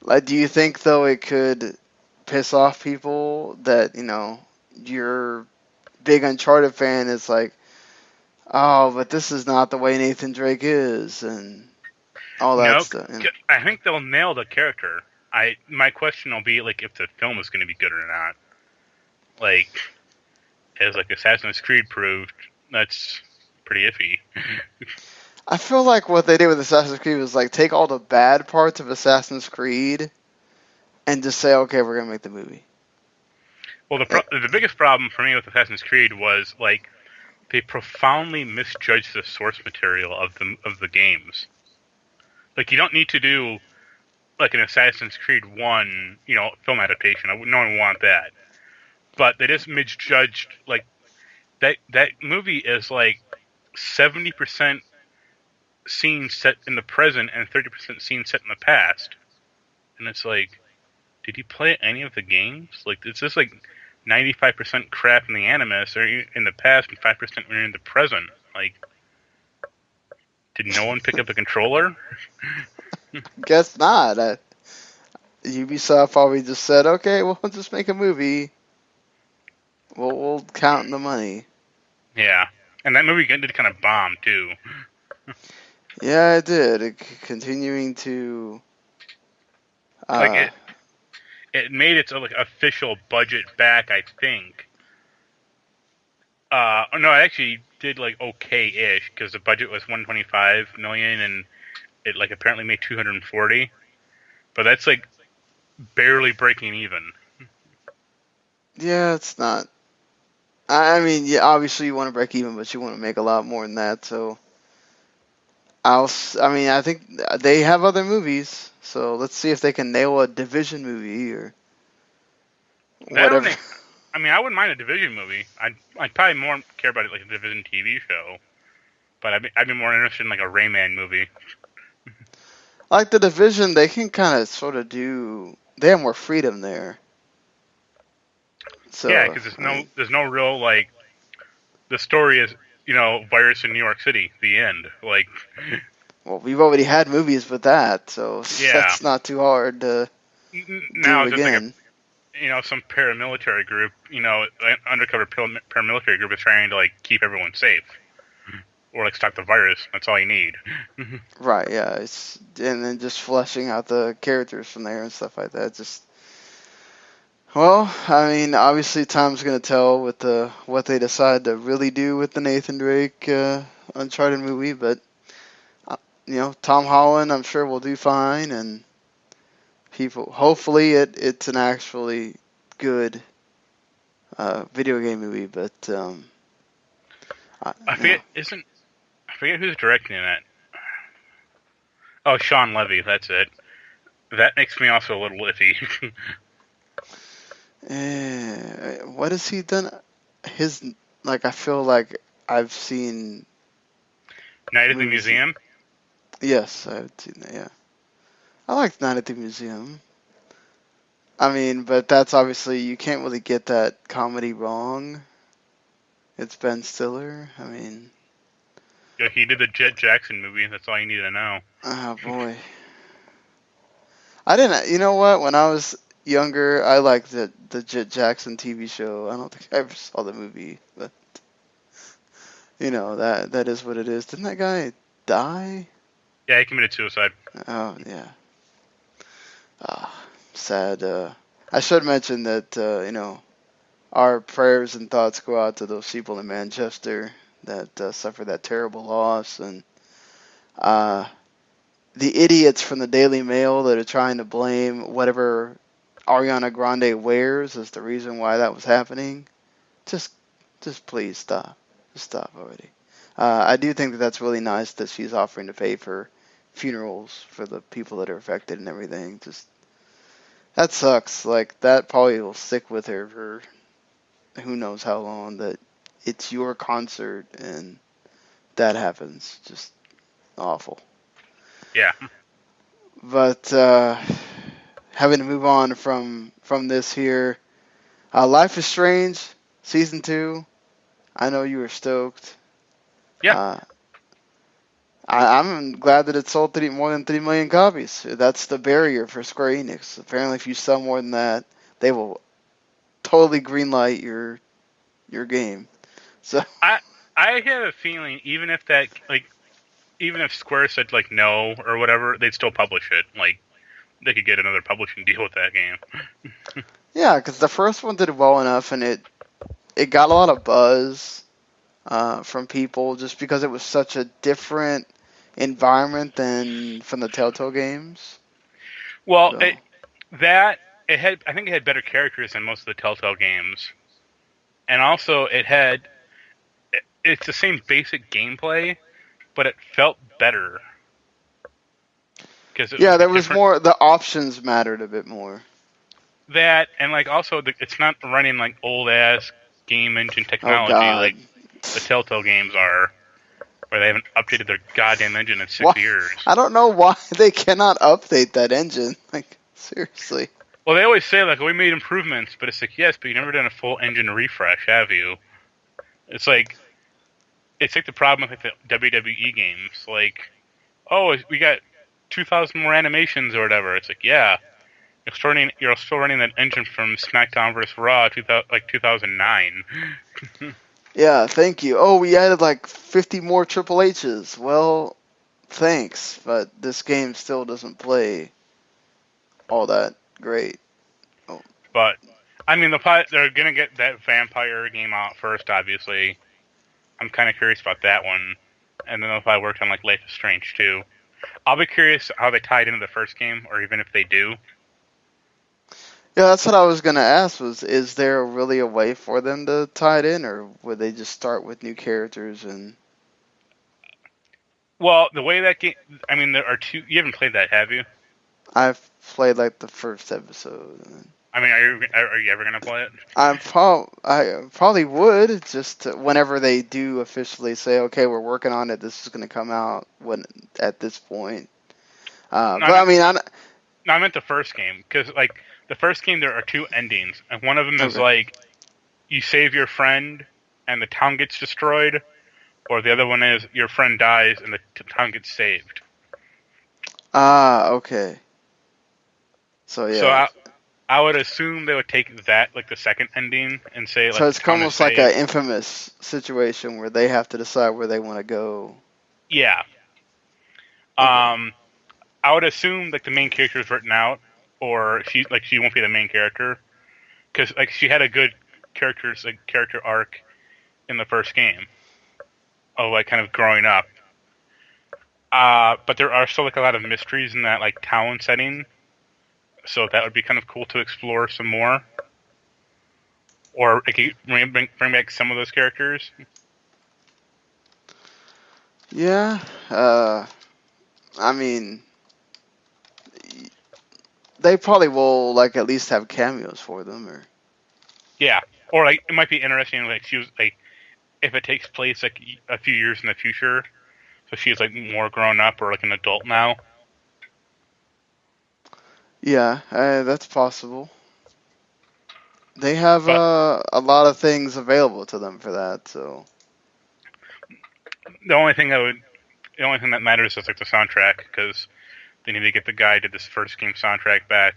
like, do you think, though, it could piss off people that, your big Uncharted fan is like, oh, but this is not the way Nathan Drake is, and... all that No, stuff. I think they'll nail the character. My question will be like if the film is going to be good or not. Like, as like Assassin's Creed proved, that's pretty iffy. I feel like what they did with Assassin's Creed was like take all the bad parts of Assassin's Creed and just say, okay, we're gonna make the movie. Well, the biggest problem for me with Assassin's Creed was like they profoundly misjudged the source material of the games. Like, you don't need to do like an Assassin's Creed 1, film adaptation. No one would want that. But they just misjudged, like, that movie is like 70% scenes set in the present and 30% scenes set in the past. And it's like, did you play any of the games? Like, it's just like 95% crap in the Animus or in the past and 5% in the present. Like, did no one pick up a controller? Guess not. Ubisoft probably just said, okay, we'll just make a movie. We'll count the money. Yeah. And that movie did kind of bomb, too. Yeah, it did. Continuing to... like, it made its like official budget back, I think. No, it actually did like okay-ish because the budget was $125 million and it like apparently made $240. But that's like barely breaking even. Yeah, it's not... I mean, yeah, obviously you want to break even, but you want to make a lot more than that, so... I think they have other movies, so let's see if they can nail a Division movie or whatever. I wouldn't mind a Division movie. I'd probably more care about it like a Division TV show. But I'd be more interested in like a Rayman movie. Like the Division, they can kind of sort of do... They have more freedom there. So, yeah, because there's no real like... The story is, virus in New York City, the end. Like... Well, we've already had movies with that, so that's not too hard to now do just again. Like some paramilitary group, undercover paramilitary group is trying to like keep everyone safe. Or like stop the virus. That's all you need. Right, yeah. And then just fleshing out the characters from there and stuff like that. Well, I mean, obviously time's gonna tell with what they decide to really do with the Nathan Drake Uncharted movie, but Tom Holland, I'm sure will do fine, and hopefully it's an actually good video game movie. But I forget who's directing it. Oh, Sean Levy, that's it. That makes me also a little iffy. What has he done? I feel like I've seen Night at the Museum? Yes, I've seen that, yeah. I liked Night at the Museum. I mean, but that's obviously, you can't really get that comedy wrong. It's Ben Stiller. I mean... Yeah, he did the Jet Jackson movie, that's all you need to know. Oh, boy. I didn't... You know what? When I was younger, I liked the Jet Jackson TV show. I don't think I ever saw the movie, but... that is what it is. Didn't that guy die? Yeah, he committed suicide. Oh, yeah. Sad. I should mention that, our prayers and thoughts go out to those people in Manchester that suffered that terrible loss. And the idiots from the Daily Mail that are trying to blame whatever Ariana Grande wears as the reason why that was happening. Just please stop. Just stop already. I do think that that's really nice that she's offering to pay for funerals for the people that are affected and everything. That sucks. Like, that probably will stick with her for who knows how long, that it's your concert and that happens. Just awful. Yeah. But having to move on from this here, Life is Strange Season 2. I know you were stoked. Yeah. I'm glad that it sold more than 3 million copies. That's the barrier for Square Enix. Apparently, if you sell more than that, they will totally greenlight your game. So I have a feeling, even if that, like, even if Square said like no or whatever, they'd still publish it. Like they could get another publishing deal with that game. Yeah, because the first one did well enough, and it got a lot of buzz from people just because it was such a different environment than from the Telltale games. Well, So. I think it had better characters than most of the Telltale games, and also it's the same basic gameplay, but it felt better because Yeah, there was more. The options mattered a bit more. That and like also it's not running like old ass game engine Oh technology God. like the Telltale games are, where they haven't updated their goddamn engine in 6 Why? years. I don't know why they cannot update that engine. Like seriously. Well, they always say like we made improvements, but it's like yes, but you've never done a full engine refresh, have you? It's like the problem with like the WWE games, like we got 2,000 more animations or whatever. It's like yeah. You're still running that engine from SmackDown vs. Raw 2009. Yeah, thank you. Oh, we added like 50 more Triple H's. Well, thanks, but this game still doesn't play all that great. Oh. But I mean, they're gonna get that vampire game out first, obviously. I'm kind of curious about that one, and then they'll probably work on like Life is Strange too. I'll be curious how they tied into the first game, or even if they do. Yeah, that's what I was gonna ask. Is there really a way for them to tie it in, or would they just start with new characters and? Well, the way that game, I mean, there are two. You haven't played that, have you? I've played like the first episode. I mean, are you ever gonna play it? I probably would just whenever they do officially say, okay, we're working on it. This is gonna come out at this point. I meant the first game because like the first game there are two endings, and one of them is Okay. like you save your friend and the town gets destroyed, or the other one is your friend dies and the town gets saved. Okay. So yeah. So I would assume they would take that like the second ending and say like So it's the town almost is like saved. an Infamous situation where they have to decide where they want to go. Yeah. Okay. I would assume like the main character is written out, or she won't be the main character because like she had a good character arc in the first game of like kind of growing up. But there are still like a lot of mysteries in that like town setting, so that would be kind of cool to explore some more, or like, bring back some of those characters. Yeah. I mean, they probably will like at least have cameos for them, or. Yeah, or like it might be interesting like she was like if it takes place like a few years in the future, so she's like more grown up or like an adult now. Yeah, that's possible. They have But a lot of things available to them for that, so. the only thing that matters is like the soundtrack because they need to get the guy who did this first game soundtrack back.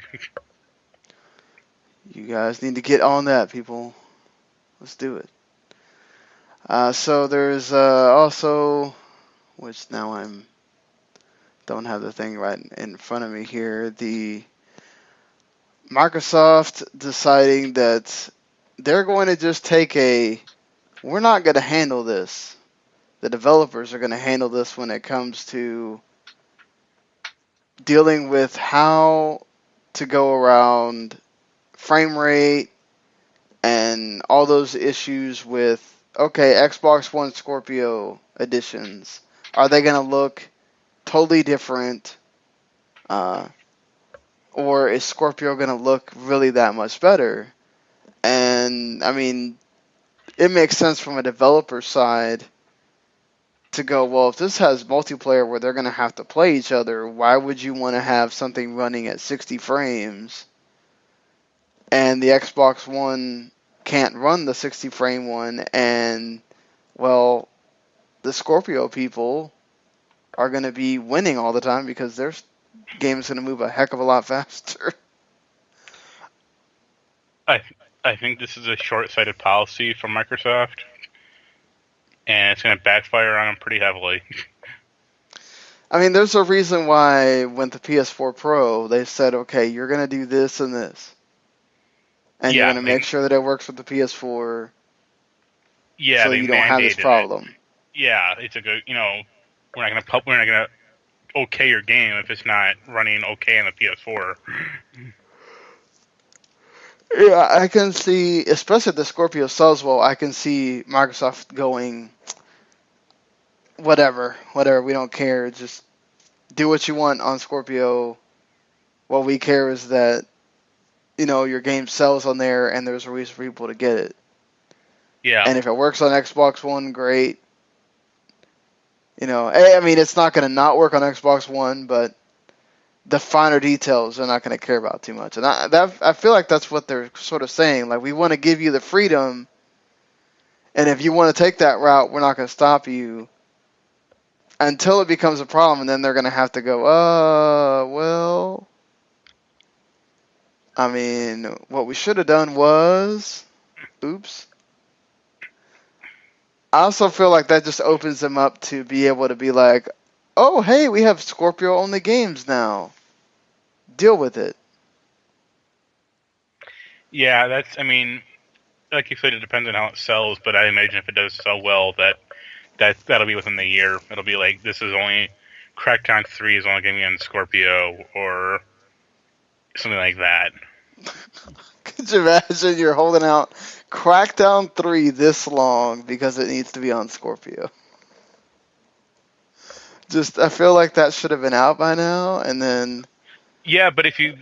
You guys need to get on that, people. Let's do it. So there's also, which now don't have the thing right in front of me here, the Microsoft deciding that they're going to just we're not going to handle this. The developers are going to handle this when it comes to dealing with how to go around frame rate and all those issues with, okay, Xbox One Scorpio editions. Are they going to look totally different? Or is Scorpio going to look really that much better? And, I mean, it makes sense from a developer side to go, well, if this has multiplayer where they're going to have to play each other, why would you want to have something running at 60 frames and the Xbox One can't run the 60 frame one, and, well, the Scorpio people are going to be winning all the time because their game's going to move a heck of a lot faster. I think this is a short-sighted policy from Microsoft, and it's going to backfire on them pretty heavily. I mean, there's a reason why with the PS4 Pro, they said, okay, you're going to do this and this. And you're Yeah, going to make sure that it works with the PS4 yeah, so they you don't have this mandated it. problem. Yeah, it's a good, we're not gonna okay your game if it's not running okay on the PS4. Yeah, I can see, especially if the Scorpio sells well, I can see Microsoft going, whatever, we don't care, just do what you want on Scorpio. What we care is that, your game sells on there and there's a reason for people to get it. Yeah. And if it works on Xbox One, great. I mean, it's not going to not work on Xbox One, but the finer details they're not going to care about too much. And I feel like that's what they're sort of saying. Like, we want to give you the freedom, and if you want to take that route, we're not going to stop you until it becomes a problem, and then they're going to have to go, well, I mean, what we should have done was, oops. I also feel like that just opens them up to be able to be like, oh, hey, we have Scorpio-only games now. Deal with it. Yeah, I mean, like you said, it depends on how it sells, but I imagine if it does sell well, that'll be within the year. It'll be like, Crackdown 3 is only going to be on Scorpio, or something like that. Could you imagine you're holding out Crackdown 3 this long because it needs to be on Scorpio? I feel like that should have been out by now, and then... Yeah, but if you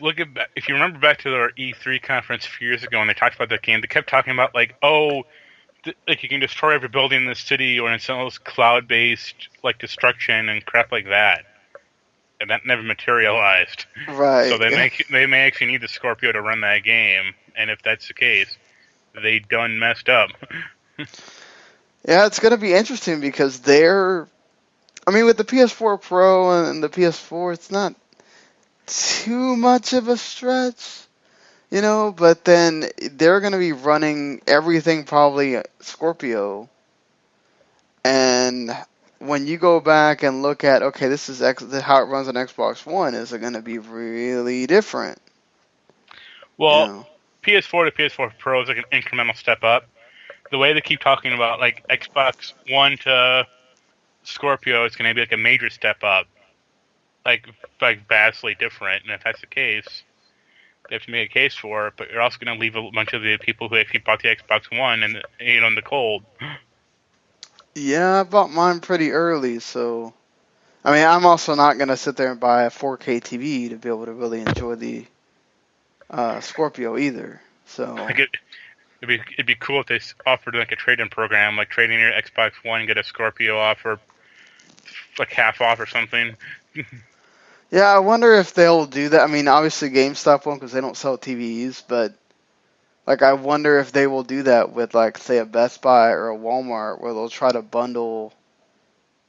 remember back to their E3 conference a few years ago, and they talked about that game, they kept talking about, like, like, you can destroy every building in the city, or it's all this cloud-based, like, destruction and crap like that. And that never materialized. Right. So they may actually need the Scorpio to run that game, and if that's the case, they done messed up. Yeah, it's going to be interesting because with the PS4 Pro and the PS4, it's not too much of a stretch, but then they're going to be running everything probably Scorpio. And when you go back and look at, okay, this is how it runs on Xbox One, is it going to be really different? Well, PS4 to PS4 Pro is like an incremental step up. The way they keep talking about, like, Xbox One to Scorpio, it's going to be like a major step up. Like vastly different, and if that's the case, they have to make a case for it, but you're also going to leave a bunch of the people who actually bought the Xbox One and in the cold. Yeah, I bought mine pretty early, so... I mean, I'm also not going to sit there and buy a 4K TV to be able to really enjoy the Scorpio either, so... Like it'd be cool if they offered like a trade-in program, like trade in your Xbox One and get a Scorpio offer, like half off or something. Yeah, I wonder if they'll do that. I mean, obviously GameStop won't because they don't sell TVs, but like I wonder if they will do that with, like, say a Best Buy or a Walmart, where they'll try to bundle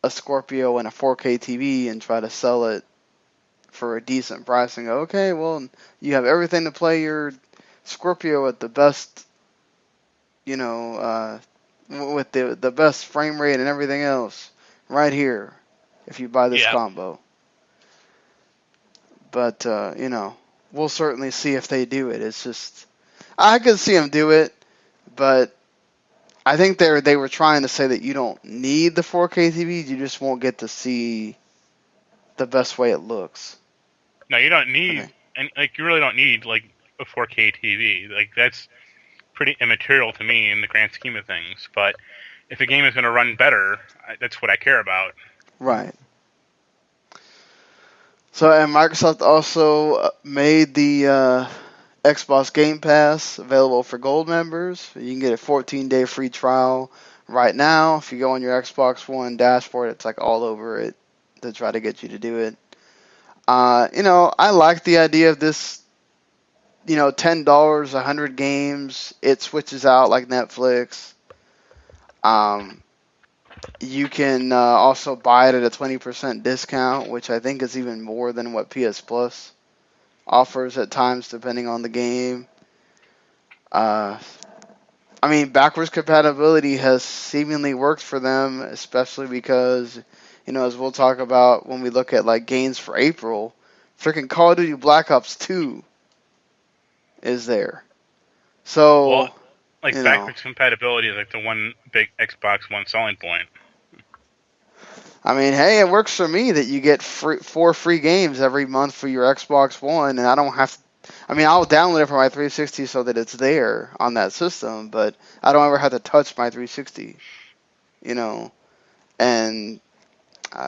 a Scorpio and a 4K TV and try to sell it for a decent price and go, okay, well, you have everything to play your Scorpio at the best, with the best frame rate and everything else right here if you buy this combo. But, we'll certainly see if they do it. It's just, I could see them do it, but I think they were trying to say that you don't need the 4K TV, you just won't get to see the best way it looks. No, you don't need, and like you really don't need like a 4K TV. Like that's pretty immaterial to me in the grand scheme of things. But if a game is going to run better, that's what I care about. Right. So, and Microsoft also made the Xbox Game Pass available for Gold members. You can get a 14-day free trial right now. If you go on your Xbox One dashboard, it's like all over it to try to get you to do it. I like the idea of this, $10, 100 games. It switches out like Netflix. You can also buy it at a 20% discount, which I think is even more than what PS Plus offers at times, depending on the game. Backwards compatibility has seemingly worked for them, especially because, as we'll talk about when we look at like games for April, freaking Call of Duty Black Ops 2 is there. Well, So, like backwards compatibility is like the one big Xbox One selling point. I mean, hey, it works for me that you get 4 free games every month for your Xbox One, and I don't have to. I mean, I'll download it for my 360 so that it's there on that system, but I don't ever have to touch my 360, And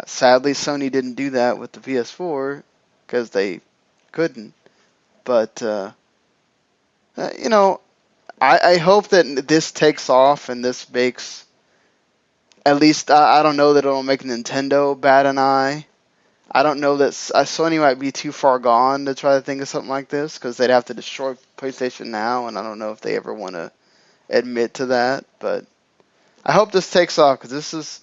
sadly, Sony didn't do that with the PS4 because they couldn't. But, I hope that this takes off and this makes. At least I don't know that it'll make Nintendo bat an eye. I don't know that Sony might be too far gone to try to think of something like this because they'd have to destroy PlayStation Now, and I don't know if they ever want to admit to that. But I hope this takes off because this is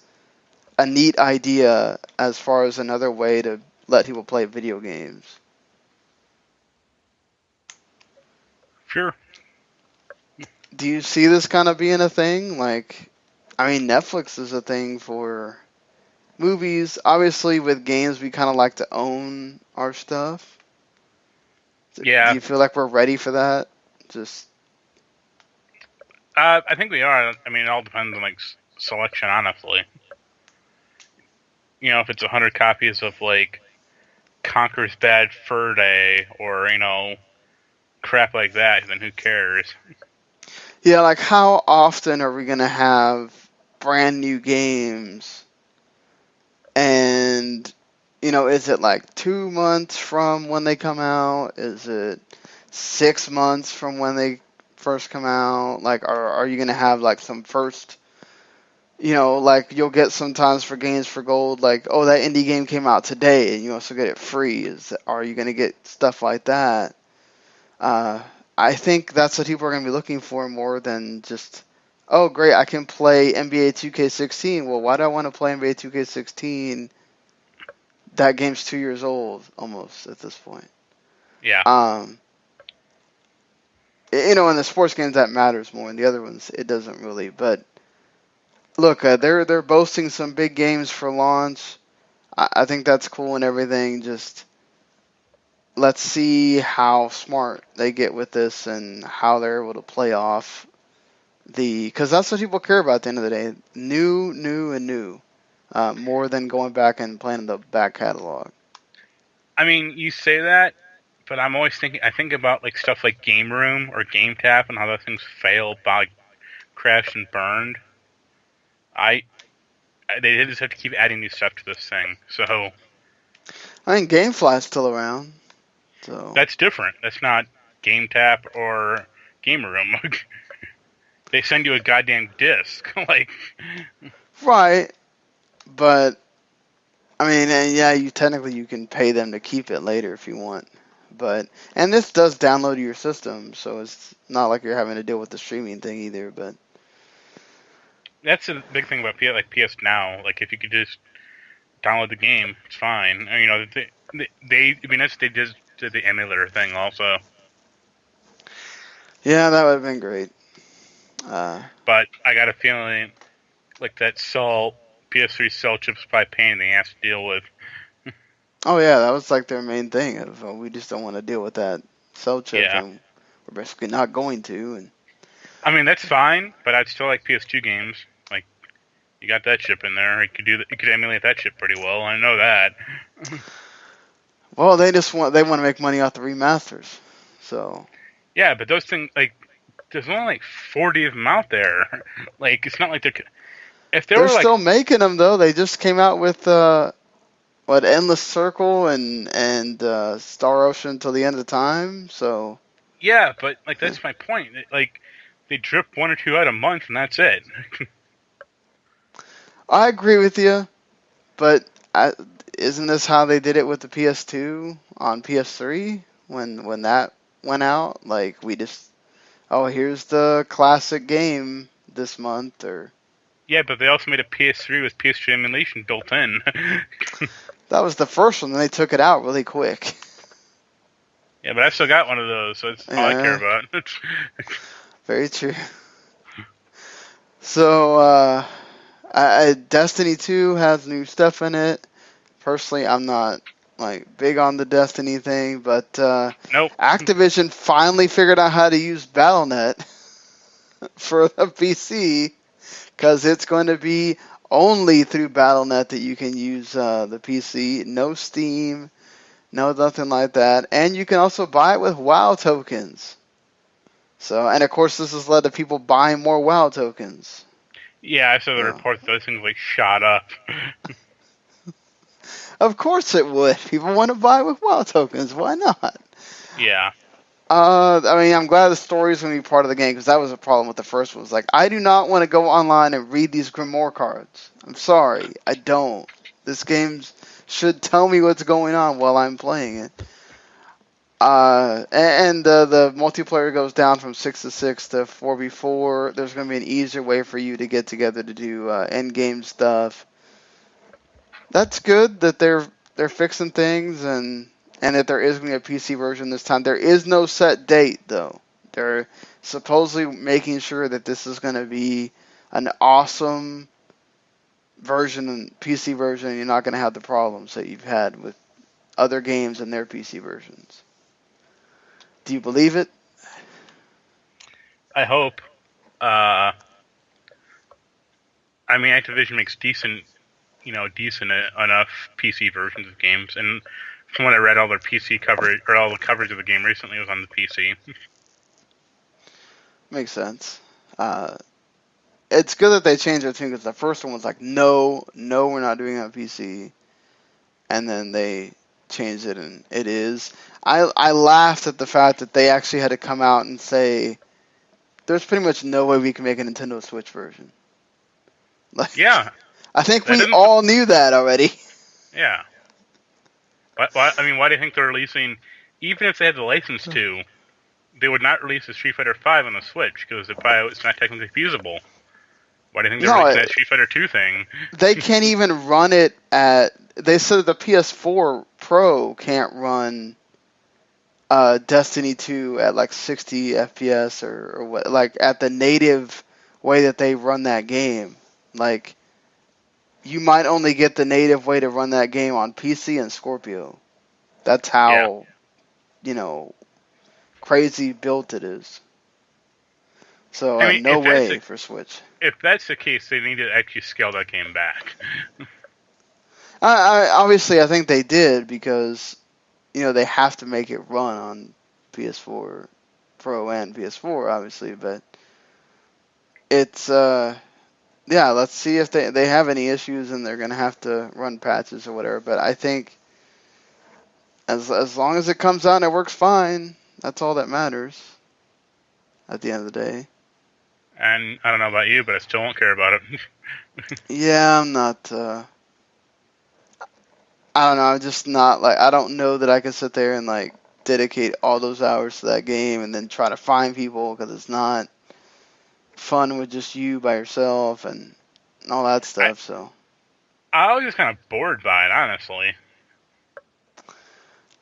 a neat idea as far as another way to let people play video games. Sure. Do you see this kind of being a thing? Netflix is a thing for movies. Obviously, with games, we kind of like to own our stuff. Yeah. Do you feel like we're ready for that? I think we are. I mean, it all depends on selection, honestly. If it's 100 copies of Conker's Bad Fur Day or crap like that, then who cares? Yeah, how often are we gonna have brand new games? And is it 2 months from when they come out? Is it 6 months from when they first come out? Are you gonna have some first? You'll get sometimes for games for gold, that indie game came out today, and you also get it free. Are you gonna get stuff like that? I think that's what people are going to be looking for more than just, oh, great, I can play NBA 2K16. Well, why do I want to play NBA 2K16? That game's 2 years old, almost, at this point. Yeah. In the sports games, that matters more. In the other ones, it doesn't really. But, look, they're boasting some big games for launch. I think that's cool and everything, just let's see how smart they get with this and how they're able to play off because that's what people care about at the end of the day. New, and new. More than going back and playing the back catalog. I mean, you say that, but I'm always I think about stuff like Game Room or Game Tap and how those things failed, crashed and burned. They just have to keep adding new stuff to this thing. So I think GameFly's still around. So that's different. That's not Game Tap or Game Room. They send you a goddamn disc. Right. But I mean, and yeah, you can pay them to keep it later if you want. And this does download to your system, so it's not like you're having to deal with the streaming thing either. But that's a big thing about PS Now. If you could just download the game, it's fine. They just did the emulator thing also. Yeah, that would have been great. But I got a feeling that PS3 cell chips by pain they have to deal with. Oh yeah, that was their main thing. We just don't want to deal with that cell chip, and we're basically not going to. And I mean, that's fine, but I'd still like PS2 games. You got that chip in there. You could emulate that chip pretty well. I know that. Well, they want to make money off the remasters. So yeah, but those things there's only 40 of them out there. It's not like they're still making them though. They just came out with Endless Circle and Star Ocean till the end of time. So yeah, but that's my point. They drip 1 or 2 out a month and that's it. I agree with you, but isn't this how they did it with the PS2 on PS3 when that went out? We just, here's the classic game this month, or yeah, but they also made a PS3 with PS3 emulation built in. That was the first one, then they took it out really quick. Yeah, but I still got one of those, so that's all I care about. Very true. So, Destiny 2 has new stuff in it. Personally, I'm not like big on the Destiny thing, but Nope. Activision finally figured out how to use BattleNet for the PC, because it's going to be only through BattleNet that you can use the PC. No Steam, no nothing like that, and you can also buy it with WoW tokens. So, and of course, this has led to people buying more WoW tokens. Yeah, I saw the So, reports. Those things like shot up. of course it would. People want to buy with WoW tokens. Why not? Yeah. I mean, I'm glad the story is going to be part of the game, because that was a problem with the first one. It's like, I do not want to go online and read these Grimoire cards. I'm sorry, I don't. This game should tell me what's going on while I'm playing it. And the multiplayer goes down from 6 to 6 to 4v4. There's going to be an easier way for you to get together to do end game stuff. That's good that they're fixing things, and that there is going to be a PC version this time. There is no set date, though. They're supposedly making sure that this is going to be an awesome version, PC version, and you're not going to have the problems that you've had with other games and their PC versions. Do you believe it? I hope. I mean, Activision makes decent enough PC versions of games, and from what I read, all their PC coverage, or all the coverage of the game recently was on the PC. Makes sense. It's good that they changed their tune, because the first one was like, no, we're not doing it on PC. And then they changed it, and it is. I laughed at the fact that they actually had to come out and say, there's pretty much no way we can make a Nintendo Switch version. Like, Yeah. I think we all knew that already. Yeah. Why do you think they're releasing, even if they had the license to, they would not release a Street Fighter V on the Switch, because it's not technically feasible. Why do you think they're releasing that Street Fighter 2 thing? They can't even run it at... They said the PS4 Pro can't run Destiny 2 at like 60 FPS or what, like at the native way that they run that game. Like, you might only get the native way to run that game on PC and Scorpio. That's how, crazy built it is. So, I mean, no way for Switch. If that's the case, they need to actually scale that game back. Obviously, I think they did, because, they have to make it run on PS4 Pro and PS4, obviously, but it's, let's see if they have any issues and they're going to have to run patches or whatever, but I think as long as it comes out and it works fine, that's all that matters at the end of the day. And I don't know about you, but I still won't care about it. Yeah, I'm not, I don't know, I'm just not, like, I don't know that I can sit there and, like, dedicate all those hours to that game and then try to find people, because it's not fun with just you by yourself and all that stuff, so. I was just kind of bored by it, honestly.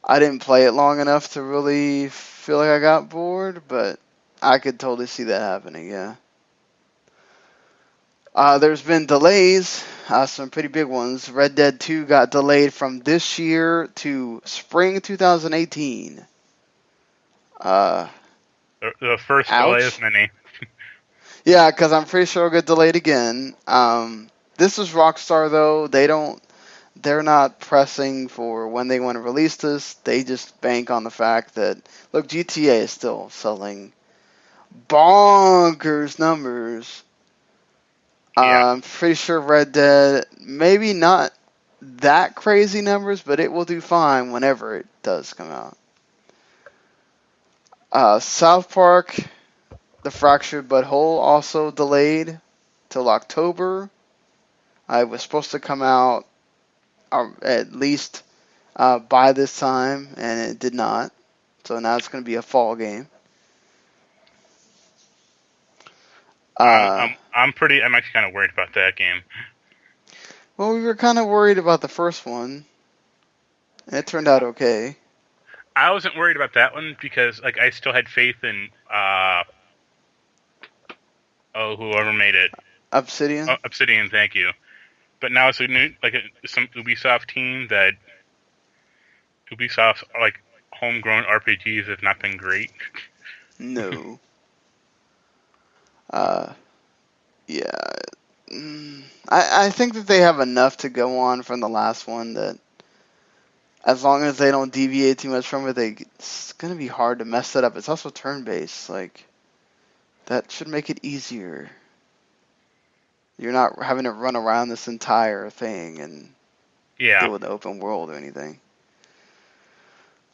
I didn't play it long enough to really feel like I got bored, but I could totally see that happening, yeah. There's been delays, some pretty big ones. Red Dead 2 got delayed from this year to spring 2018. The first delay of many. Yeah, because I'm pretty sure it'll get delayed again. This is Rockstar, though. They're not pressing for when they want to release this. They just bank on the fact that, look, GTA is still selling bonkers numbers. Yeah. I'm pretty sure Red Dead, maybe not that crazy numbers, but it will do fine whenever it does come out. South Park, The Fractured But Whole, also delayed till October. It was supposed to come out at least by this time, and it did not. So now it's going to be a fall game. I'm actually kind of worried about that game. Well, we were kind of worried about the first one. It turned out okay. I wasn't worried about that one because, like, I still had faith in whoever made it. Obsidian? Obsidian, thank you. But now it's some Ubisoft team that Ubisoft's homegrown RPGs have not been great. No. Yeah. I think that they have enough to go on from the last one that as long as they don't deviate too much from it, it's going to be hard to mess that up. It's also turn-based. That should make it easier. You're not having to run around this entire thing and deal with the open world or anything.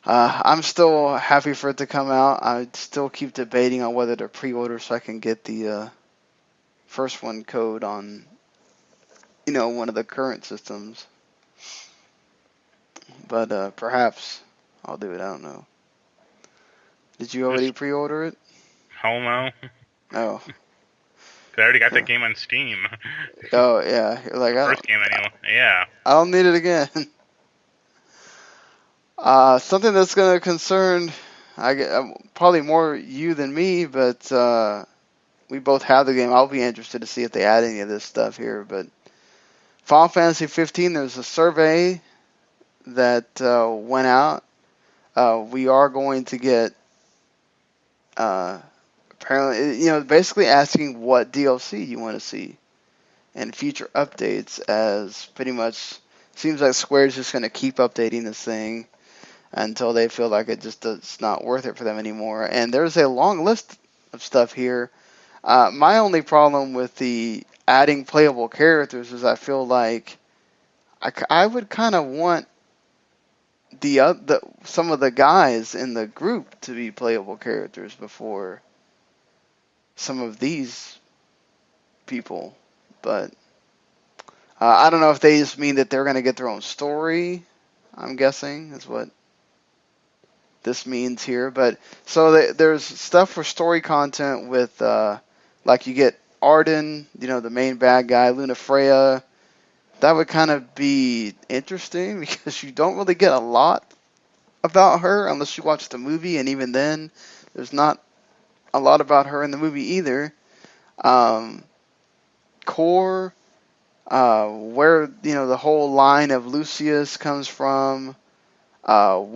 I'm still happy for it to come out. I still keep debating on whether to pre-order so I can get the first one code on, one of the current systems. But perhaps I'll do it. I don't know. Did you already pre-order it? Hell no. Oh. I already got that game on Steam. Oh, yeah. You're like, first game anyway. Yeah. I don't need it again. Something that's going to concern probably more you than me, but we both have the game. I'll be interested to see if they add any of this stuff here. But Final Fantasy 15, there's a survey that went out. We are going to get apparently, basically asking what DLC you want to see and future updates, as pretty much seems like Square's just going to keep updating this thing until they feel like it's not worth it for them anymore. And there's a long list of stuff here. My only problem with the adding playable characters is I feel like I would kind of want some of the guys in the group to be playable characters before some of these people. But I don't know if they just mean that they're going to get their own story. I'm guessing is what this means here. But so there's stuff for story content with you get Arden, the main bad guy, Luna Freya. That would kind of be interesting because you don't really get a lot about her unless you watch the movie, and even then, there's not a lot about her in the movie either. Core, where the whole line of Lucius comes from, how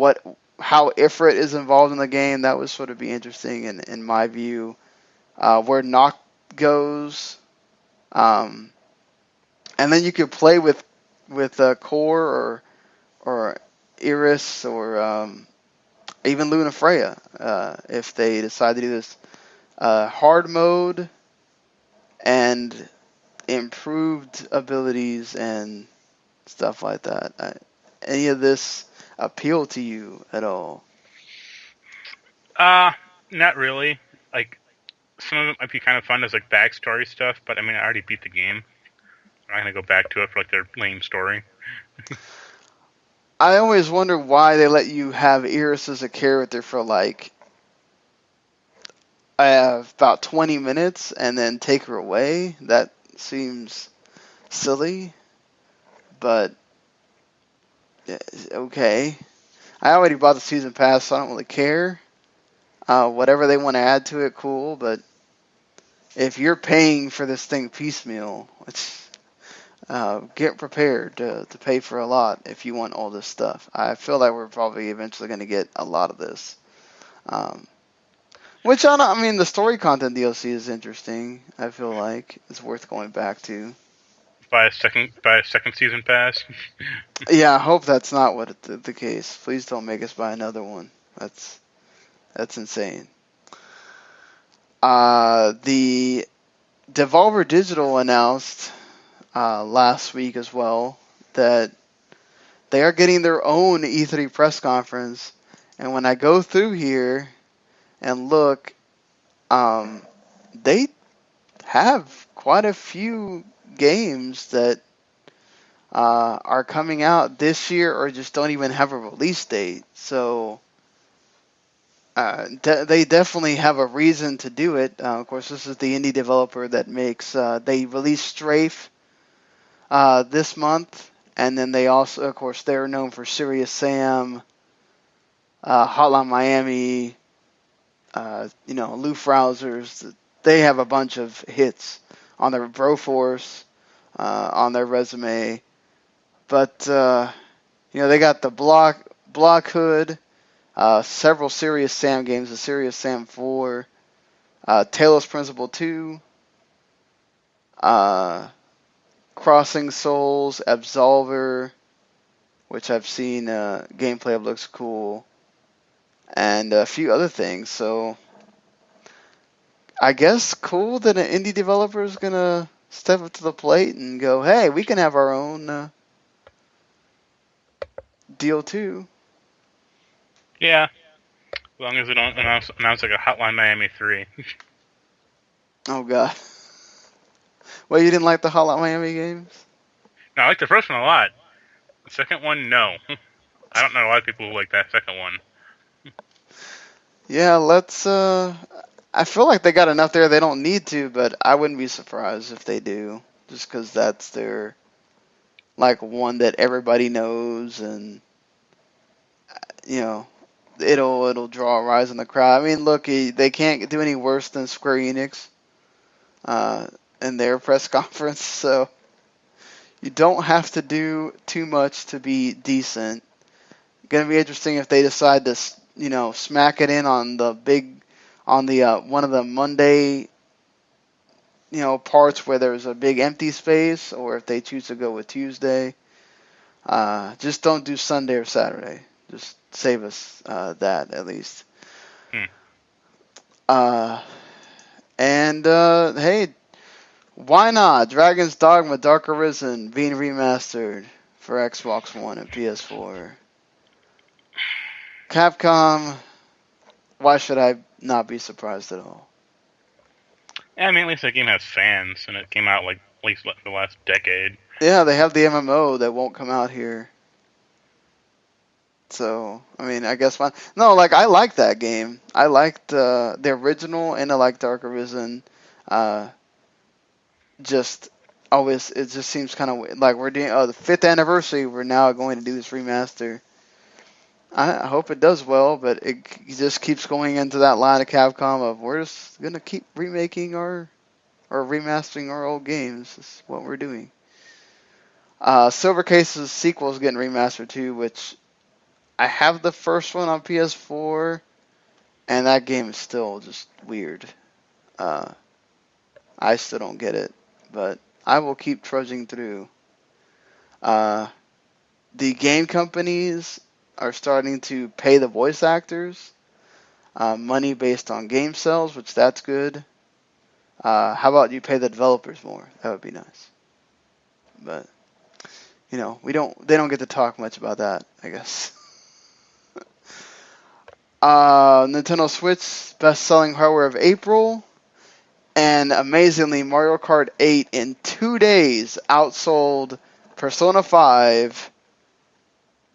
Ifrit is involved in the game, that would sort of be interesting in my view. Where Noct goes, and then you could play with Core or Iris or even Luna Freya if they decide to do this hard mode and improved abilities and stuff like that. Any of this appeal to you at all? Not really. Some of it might be kind of fun as backstory stuff, but I mean, I already beat the game. I'm not gonna go back to it for their lame story. I always wonder why they let you have Iris as a character for about 20 minutes and then take her away. That seems silly, but okay. I already bought the season pass, so I don't really care. Whatever they want to add to it, cool, but if you're paying for this thing piecemeal, get prepared to pay for a lot if you want all this stuff. I feel like we're probably eventually going to get a lot of this. The story content DLC is interesting. I feel like it's worth going back to. Buy a second season pass. Yeah, I hope that's not what the case. Please don't make us buy another one. That's insane. The Devolver Digital announced last week as well that they are getting their own E3 press conference, and when I go through here and look, they have quite a few games that are coming out this year or just don't even have a release date. So they definitely have a reason to do it. Of course, this is the indie developer that makes. They released Strafe this month, and then they also, of course, they're known for Serious Sam, Hotline Miami, Lou Rousers. They have a bunch of hits on their Broforce, on their resume. But they got the Block Hood, several Serious Sam games, the Serious Sam 4, Talos Principle 2, Crossing Souls, Absolver, which I've seen gameplay of, looks cool, and a few other things. So I guess cool that an indie developer is going to step up to the plate and go, hey, we can have our own deal too. Yeah, as long as they don't announce like a Hotline Miami 3. Oh, God. Well, you didn't like the Hotline Miami games? No, I like the first one a lot. The second one, no. I don't know a lot of people who like that second one. Yeah, let's... I feel like they got enough there. They don't need to, but I wouldn't be surprised if they do. Just because that's their... like, one that everybody knows, and... it'll draw a rise in the crowd. I mean, look, they can't do any worse than Square Enix in their press conference, so you don't have to do too much to be decent. Gonna be interesting if they decide to, smack it in on the one of the Monday, parts where there's a big empty space, or if they choose to go with Tuesday. Just don't do Sunday or Saturday. Just save us that at least. Hey, why not? Dragon's Dogma Dark Arisen being remastered for Xbox One and PS4. Capcom, why should I not be surprised at all? Yeah, I mean, at least that game has fans, and it came out like at least the last decade. Yeah, they have the MMO that won't come out here. So, I mean, I guess fine. No, I like that game. I liked the original, and I like Dark Arisen. It just seems kind of like we're doing the 5th anniversary. We're now going to do this remaster. I hope it does well, but it just keeps going into that line of Capcom of we're just gonna keep remaking or remastering our old games. That's what we're doing. Silver Case's sequel is getting remastered too, which I have the first one on PS4, and that game is still just weird. I still don't get it, but I will keep trudging through. The game companies are starting to pay the voice actors money based on game sales, which that's good. How about you pay the developers more? That would be nice. But they don't get to talk much about that, I guess. Nintendo Switch best-selling hardware of April, and amazingly, Mario Kart 8 in 2 days outsold Persona 5,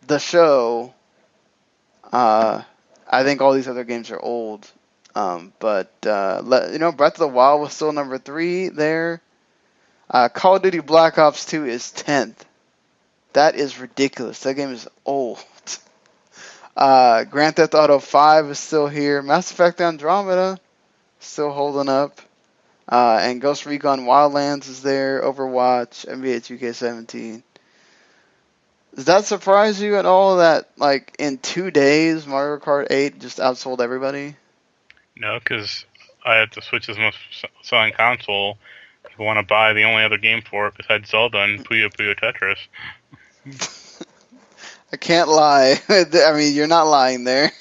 the show. I think all these other games are old, but Breath of the Wild was still number 3 there. Call of Duty Black Ops 2 is 10th. That is ridiculous. That game is old. Grand Theft Auto 5 is still here. Mass Effect Andromeda still holding up. And Ghost Recon Wildlands is there. Overwatch, NBA 2K17. Does that surprise you at all that, in 2 days, Mario Kart 8 just outsold everybody? No, because I have to Switch as most selling console. People want to buy the only other game for it besides Zelda and Puyo Puyo Tetris. I can't lie. I mean, you're not lying there.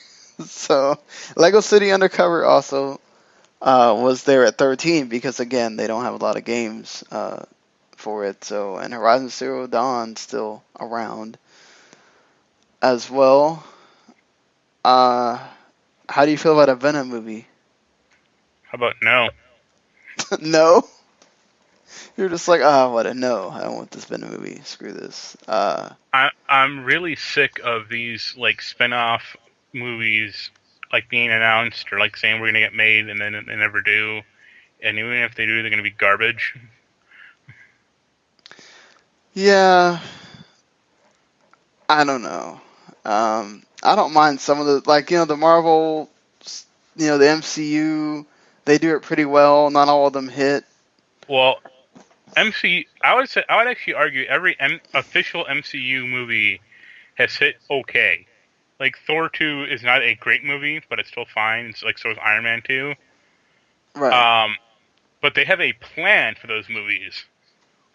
So, Lego City Undercover also was there at 13 because, again, they don't have a lot of games for it. So, and Horizon Zero Dawn still around as well. How do you feel about a Venom movie? How about no? No? You're just like, what a no. I don't want this Venom movie. Screw this. I'm really sick of these spin-off movies being announced or saying we're gonna get made and then they never do. And even if they do, they're gonna be garbage. Yeah. I don't know. I don't mind some of the the Marvel, the MCU, they do it pretty well. Not all of them hit. Well, I would actually argue every official MCU movie has hit okay. Like Thor 2 is not a great movie, but it's still fine. It's like so is Iron Man 2. Right. But they have a plan for those movies.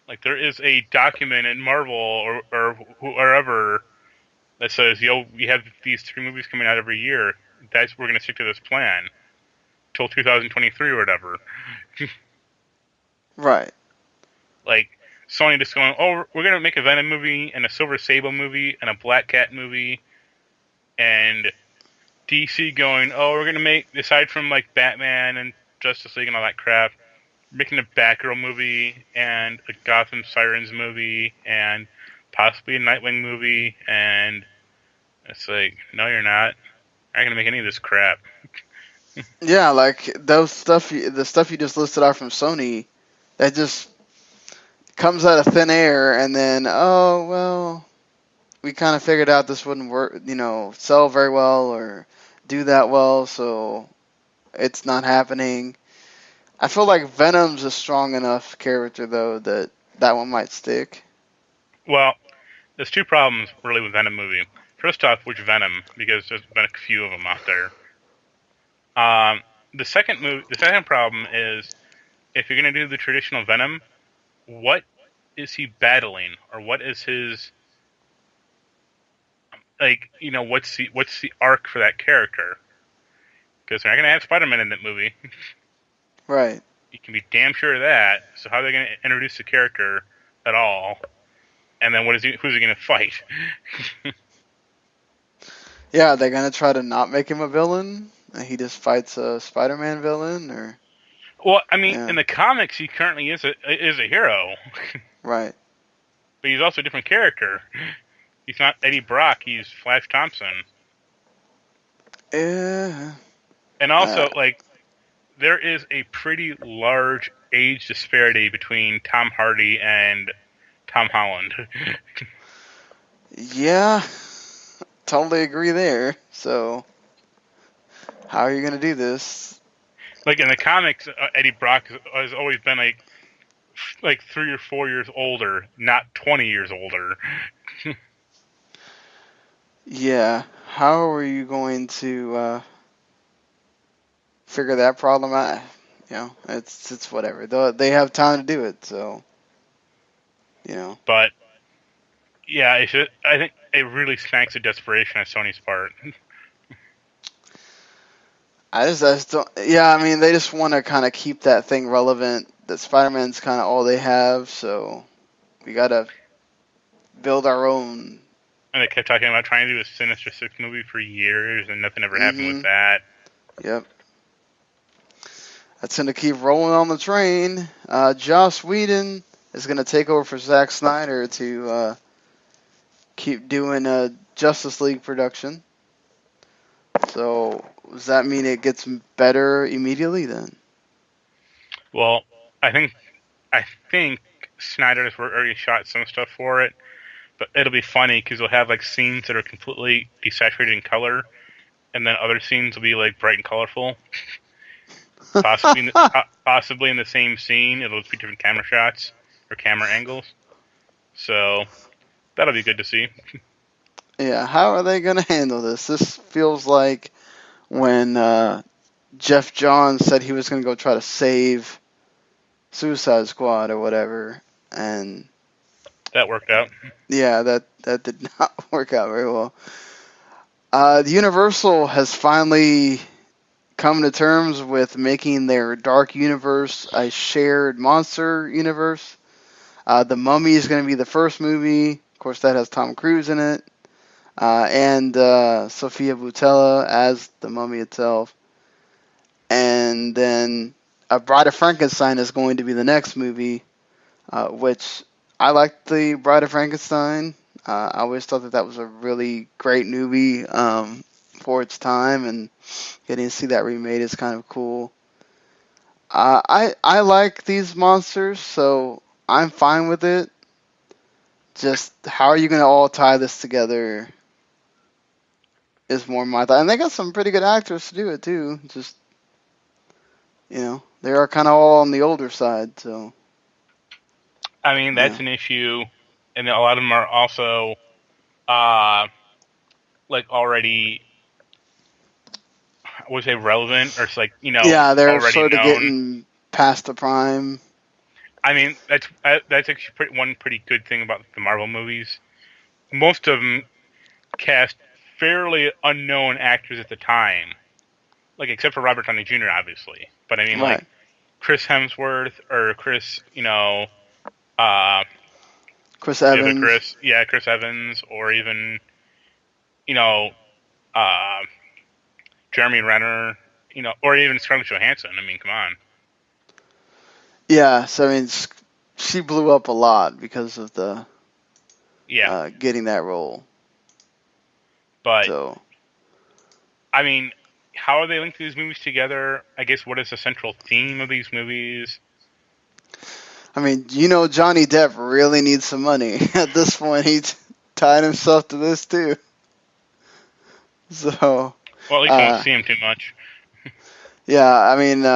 Like there is a document in Marvel or wherever that says, "Yo, we have these 3 movies coming out every year. We're going to stick to this plan till 2023 or whatever." Right. Like Sony just going, "Oh, we're going to make a Venom movie and a Silver Sable movie and a Black Cat movie," and DC going, "Oh, we're going to make, aside from like Batman and Justice League and all that crap, making a Batgirl movie and a Gotham Sirens movie and possibly a Nightwing movie," and it's like, no, you're not. I'm not gonna make any of this crap. Yeah, like the stuff you just listed out from Sony, that just comes out of thin air, and then oh well, we kind of figured out this wouldn't work, sell very well or do that well, so it's not happening. I feel like Venom's a strong enough character though that one might stick. Well, there's 2 problems really with Venom movie. First off, which Venom? Because there's been a few of them out there. The second problem is, if you're gonna do the traditional Venom, what is he battling, or what is his what's the arc for that character? Because they're not gonna have Spider-Man in that movie. Right. You can be damn sure of that. So how are they gonna introduce the character at all? And then who's he gonna fight? Yeah, they're gonna try to not make him a villain, and he just fights a Spider-Man villain, or Well, I mean, yeah. in the comics, he currently is a hero, Right. but he's also a different character. He's not Eddie Brock. He's Flash Thompson. Yeah. And also, there is a pretty large age disparity between Tom Hardy and Tom Holland. Yeah. Totally agree there. So, how are you gonna do this? Like in the comics, Eddie Brock has always been like 3 or 4 years older, not 20 years older. Yeah. How are you going to figure that problem out? It's whatever. They have time to do it, so But yeah, I think it really smacks of desperation on Sony's part. I just don't. Yeah, I mean, they just want to kind of keep that thing relevant. That Spider-Man's kind of all they have, so we gotta build our own. And they kept talking about trying to do a Sinister Six movie for years, and nothing ever happened with that. Yep. That's gonna keep rolling on the train. Joss Whedon is gonna take over for Zack Snyder to keep doing a Justice League production. So does that mean it gets better immediately then? Well, I think Snyder's already shot some stuff for it, but it'll be funny because they'll have like scenes that are completely desaturated in color, and then other scenes will be like bright and colorful. Possibly in the same scene, it'll just be different camera shots or camera angles. So that'll be good to see. Yeah, how are they gonna handle this? This feels like when Jeff Johns said he was gonna go try to save Suicide Squad or whatever, and that worked out. Yeah, that did not work out very well. The Universal has finally come to terms with making their Dark Universe a shared monster universe. The Mummy is going to be the first movie. Of course, that has Tom Cruise in it. And Sofia Boutella as the Mummy itself. And then Bride of Frankenstein is going to be the next movie, which I liked the Bride of Frankenstein. I always thought that was a really great movie for its time, and getting to see that remade is kind of cool. I like these monsters, so I'm fine with it. Just how are you going to all tie this together is more my thought. And they got some pretty good actors to do it too. Just they are kind of all on the older side. So I mean, that's an issue, and a lot of them are also, already, I would say relevant, or it's yeah, they're already sort of known. getting past the prime. I mean, that's actually one pretty good thing about the Marvel movies. Most of them cast fairly unknown actors at the time, except for Robert Downey Jr., obviously. But I mean, Right. Chris Hemsworth or Chris, Chris the other Evans. Chris, Chris Evans, or even, uh, Jeremy Renner, or even Scarlett Johansson. I mean, come on. Yeah, so I mean, she blew up a lot because of the getting that role. But so, I mean, how are they linked these movies together? I guess what is the central theme of these movies? I mean, Johnny Depp really needs some money. At this point, he's tied himself to this too. So. Well, at least I don't see him too much. Yeah, I mean,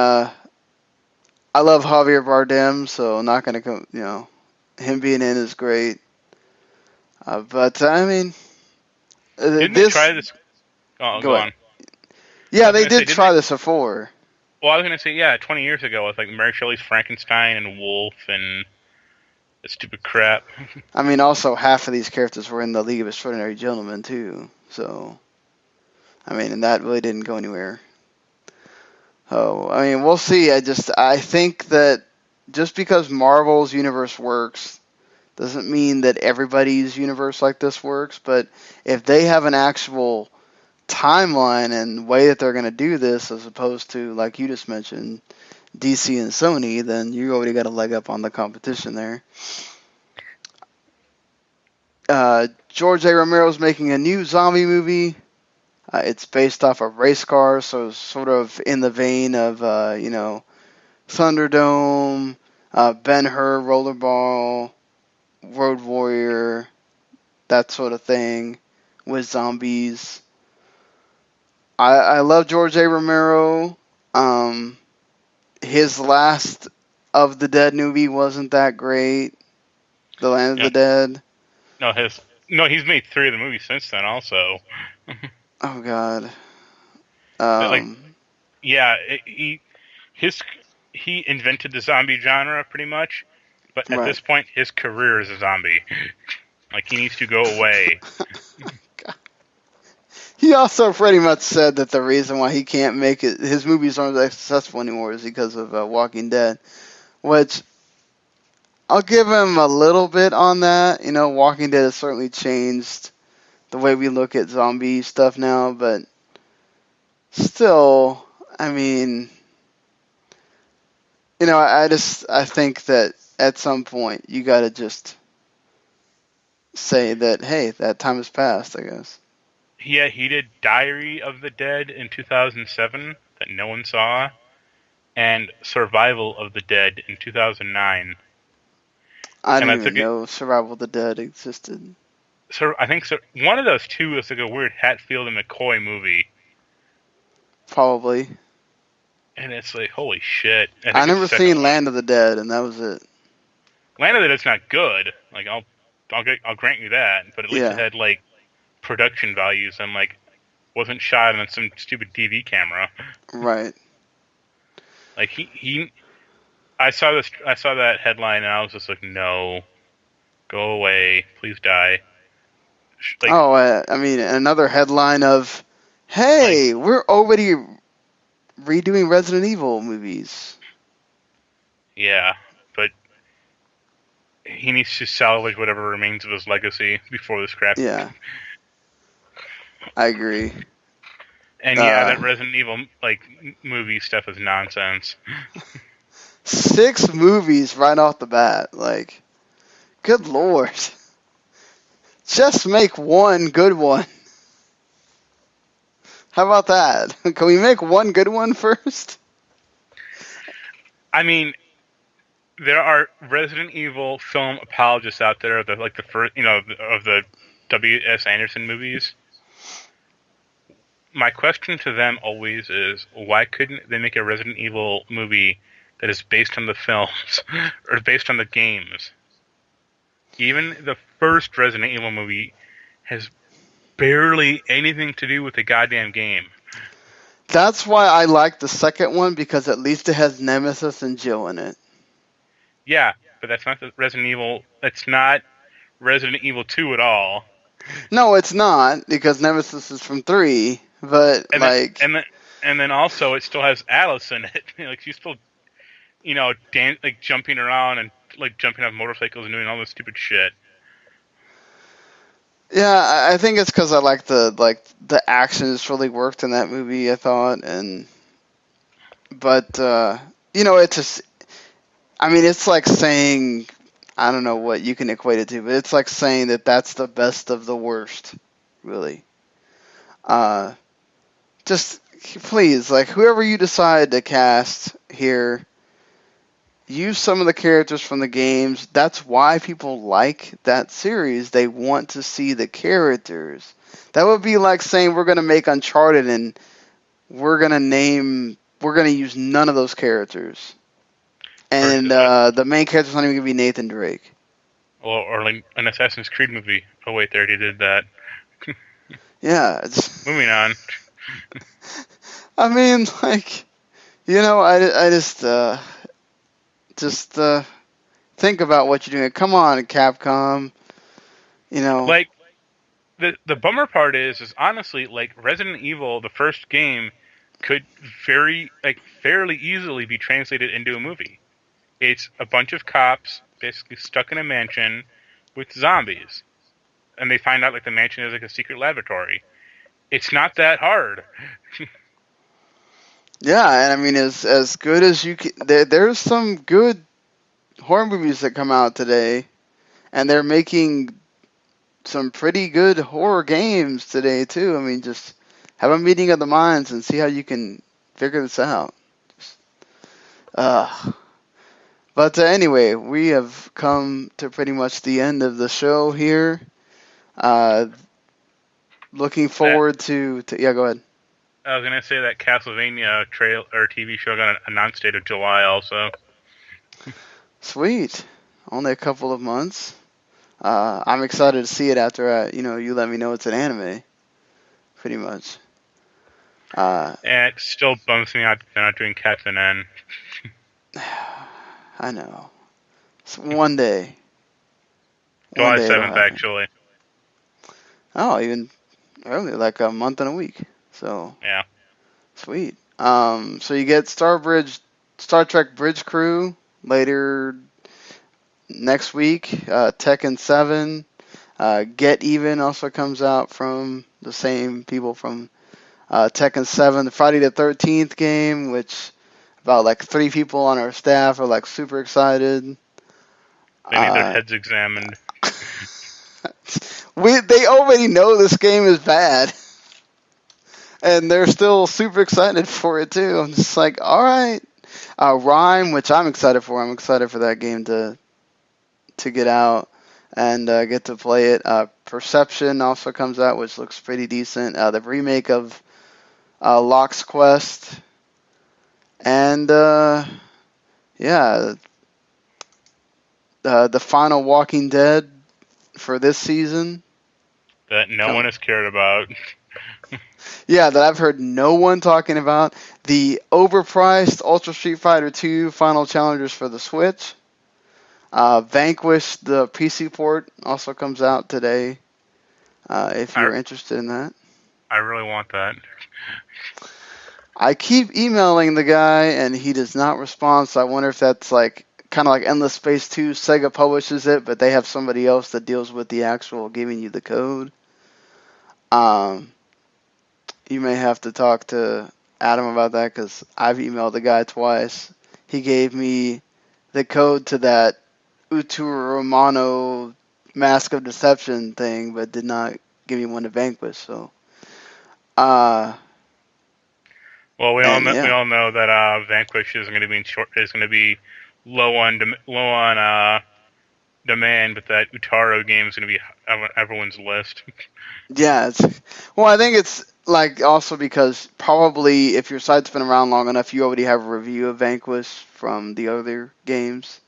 I love Javier Bardem, so I'm not gonna come. Him being in is great. But I mean, Didn't they try this? Oh, go on. Yeah, they did try this before. Well, I was gonna say 20 years ago with Mary Shelley's Frankenstein and Wolf and that stupid crap. I mean, also half of these characters were in the League of Extraordinary Gentlemen too. So, I mean, and that really didn't go anywhere. Oh, I mean, we'll see. I think that just because Marvel's universe works doesn't mean that everybody's universe like this works. But if they have an actual timeline and way that they're going to do this, as opposed to, like you just mentioned, DC and Sony, then you already got a leg up on the competition there. George A. Romero's making a new zombie movie. It's based off of race cars, so it's sort of in the vein of, Thunderdome, Ben-Hur, Rollerball, Road Warrior, that sort of thing, with zombies. I love George A. Romero. His last of the Dead movie wasn't that great. The Land of the Dead. No, he's made 3 of the movies since then also. Oh God. He invented the zombie genre pretty much, but at this point his career is a zombie. He needs to go away. He also pretty much said that the reason why he can't make it, his movies aren't that successful anymore, is because of Walking Dead, which I'll give him a little bit on that. Walking Dead has certainly changed the way we look at zombie stuff now, but still, I mean, I think that at some point you got to just say that, hey, that time has passed, I guess. Yeah, he did Diary of the Dead in 2007 that no one saw, and Survival of the Dead in 2009. I didn't even know Survival of the Dead existed. So I think one of those two is a weird Hatfield and McCoy movie. Probably. And it's holy shit. I never seen Land of the Dead, and that was it. Land of the Dead's not good. I'll grant you that, but at least it had production values and wasn't shot on some stupid DV camera. Right. I saw that headline and I was just no, go away, please die. I mean, another headline of, hey, we're already redoing Resident Evil movies. Yeah, but he needs to salvage whatever remains of his legacy before this crap. Yeah. I agree. And that Resident Evil movie stuff is nonsense. 6 movies right off the bat. Good Lord. Just make one good one. How about that? Can we make one good one first? I mean, there are Resident Evil film apologists out there that the first, of the W.S. Anderson movies. my question to them always is, why couldn't they make a Resident Evil movie that is based on the films or based on the games? Even the first Resident Evil movie has barely anything to do with the goddamn game. That's why I like the second one, because at least it has Nemesis and Jill in it. Yeah, but that's not the Resident Evil. That's not Resident Evil 2 at all. No, it's not, because Nemesis is from 3. But and then also it still has Alice in it. Like she's still, like jumping around and like jumping off motorcycles and doing all this stupid shit. Yeah, I think it's because I like the action just really worked in that movie, I thought, but it's just, I mean, it's like saying, I don't know what you can equate it to, but it's like saying that that's the best of the worst, really. Just please, like, whoever you decide to cast here, use some of the characters from the games. That's why people like that series. They want to see the characters. That would be like saying we're going to make Uncharted and we're going to use none of those characters. And the main character's not even going to be Nathan Drake. Or like an Assassin's Creed movie. Oh wait, they already did that. Yeah. Moving on. I mean, like, I just think about what you're doing. Come on, Capcom. Like, the bummer part is honestly, like, Resident Evil, the first game, could fairly easily be translated into a movie. It's a bunch of cops basically stuck in a mansion with zombies, and they find out like the mansion is like a secret laboratory. It's not that hard. Yeah, and I mean, as good as you can, there's some good horror movies that come out today, and they're making some pretty good horror games today too. I mean, just have a meeting of the minds and see how you can figure this out. But anyway, we have come to pretty much the end of the show here. Looking forward to yeah, go ahead. I was gonna say that Castlevania trail or TV show got an announced date of July also. Sweet, only a couple of months. I'm excited to see it after you let me know it's an anime. Pretty much. And it still bums me out that they're not doing Captain N. I know. It's one day. July 7th, actually. Oh, even earlier, like a month and a week. So yeah, sweet. So you get Star Trek Bridge Crew later next week. Tekken 7. Get Even also comes out from the same people from Tekken 7. The Friday the 13th game, which about like 3 people on our staff are like super excited. They need their heads examined. They already know this game is bad. And they're still super excited for it too. I'm just like, all right. Rhyme, which I'm excited for. I'm excited for that game to get out and get to play it. Perception also comes out, which looks pretty decent. The remake of Locke's Quest. And, yeah. The final Walking Dead for this season. That no one has cared about. Yeah, that I've heard no one talking about. The overpriced Ultra Street Fighter 2 Final Challengers for the Switch. Vanquish, the PC port, also comes out today. If you're interested in that. I really want that. I keep emailing the guy, and he does not respond, so I wonder if that's like kind of like Endless Space 2. Sega publishes it, but they have somebody else that deals with the actual giving you the code. You may have to talk to Adam about that, because I've emailed the guy twice. He gave me the code to that Utu Romano Mask of Deception thing, but did not give me one to Vanquish. So, well, we all know that Vanquish is going to be low on demand, but that Utaro game is going to be on everyone's list. Yeah, I think like also because probably if your site's been around long enough, you already have a review of Vanquish from the other games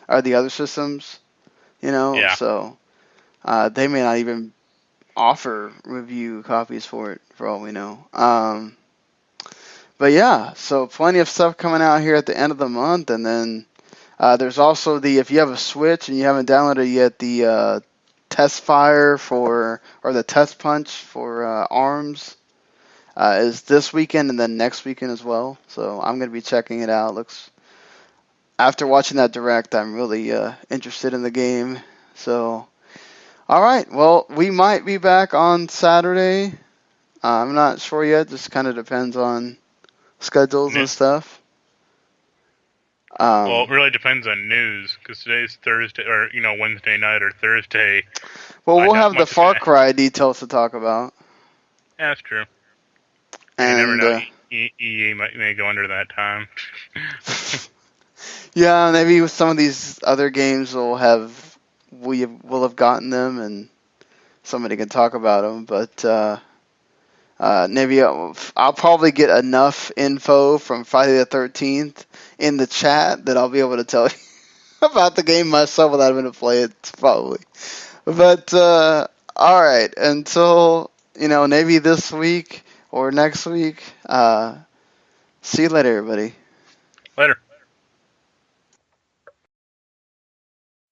or the other systems, Yeah. So they may not even offer review copies for it, for all we know. But yeah, so plenty of stuff coming out here at the end of the month, and then there's also if you have a Switch and you haven't downloaded yet, the Test Fire or the Test Punch for ARMS is this weekend and then next weekend as well. So I'm going to be checking it out. After watching that direct, I'm really interested in the game. So, all right. Well, we might be back on Saturday. I'm not sure yet. Just kind of depends on schedules and stuff. Well, it really depends on news, because today's Thursday, or Wednesday night or Thursday. Well, we'll have the Far Cry details to talk about. Yeah, that's true. And you never know. EA may go under that time. Yeah, maybe with some of these other games we will have gotten them, and somebody can talk about them. But maybe I'll probably get enough info from Friday the 13th in the chat that I'll be able to tell you about the game myself without having to play it, probably. But all right, until maybe this week or next week. See you later, everybody. Later.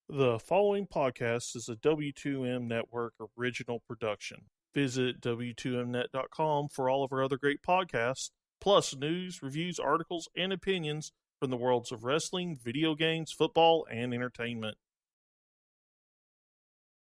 The following podcast is a W2M Network original production. Visit W2Mnet.com for all of our other great podcasts, plus news, reviews, articles, and opinions from the worlds of wrestling, video games, football, and entertainment.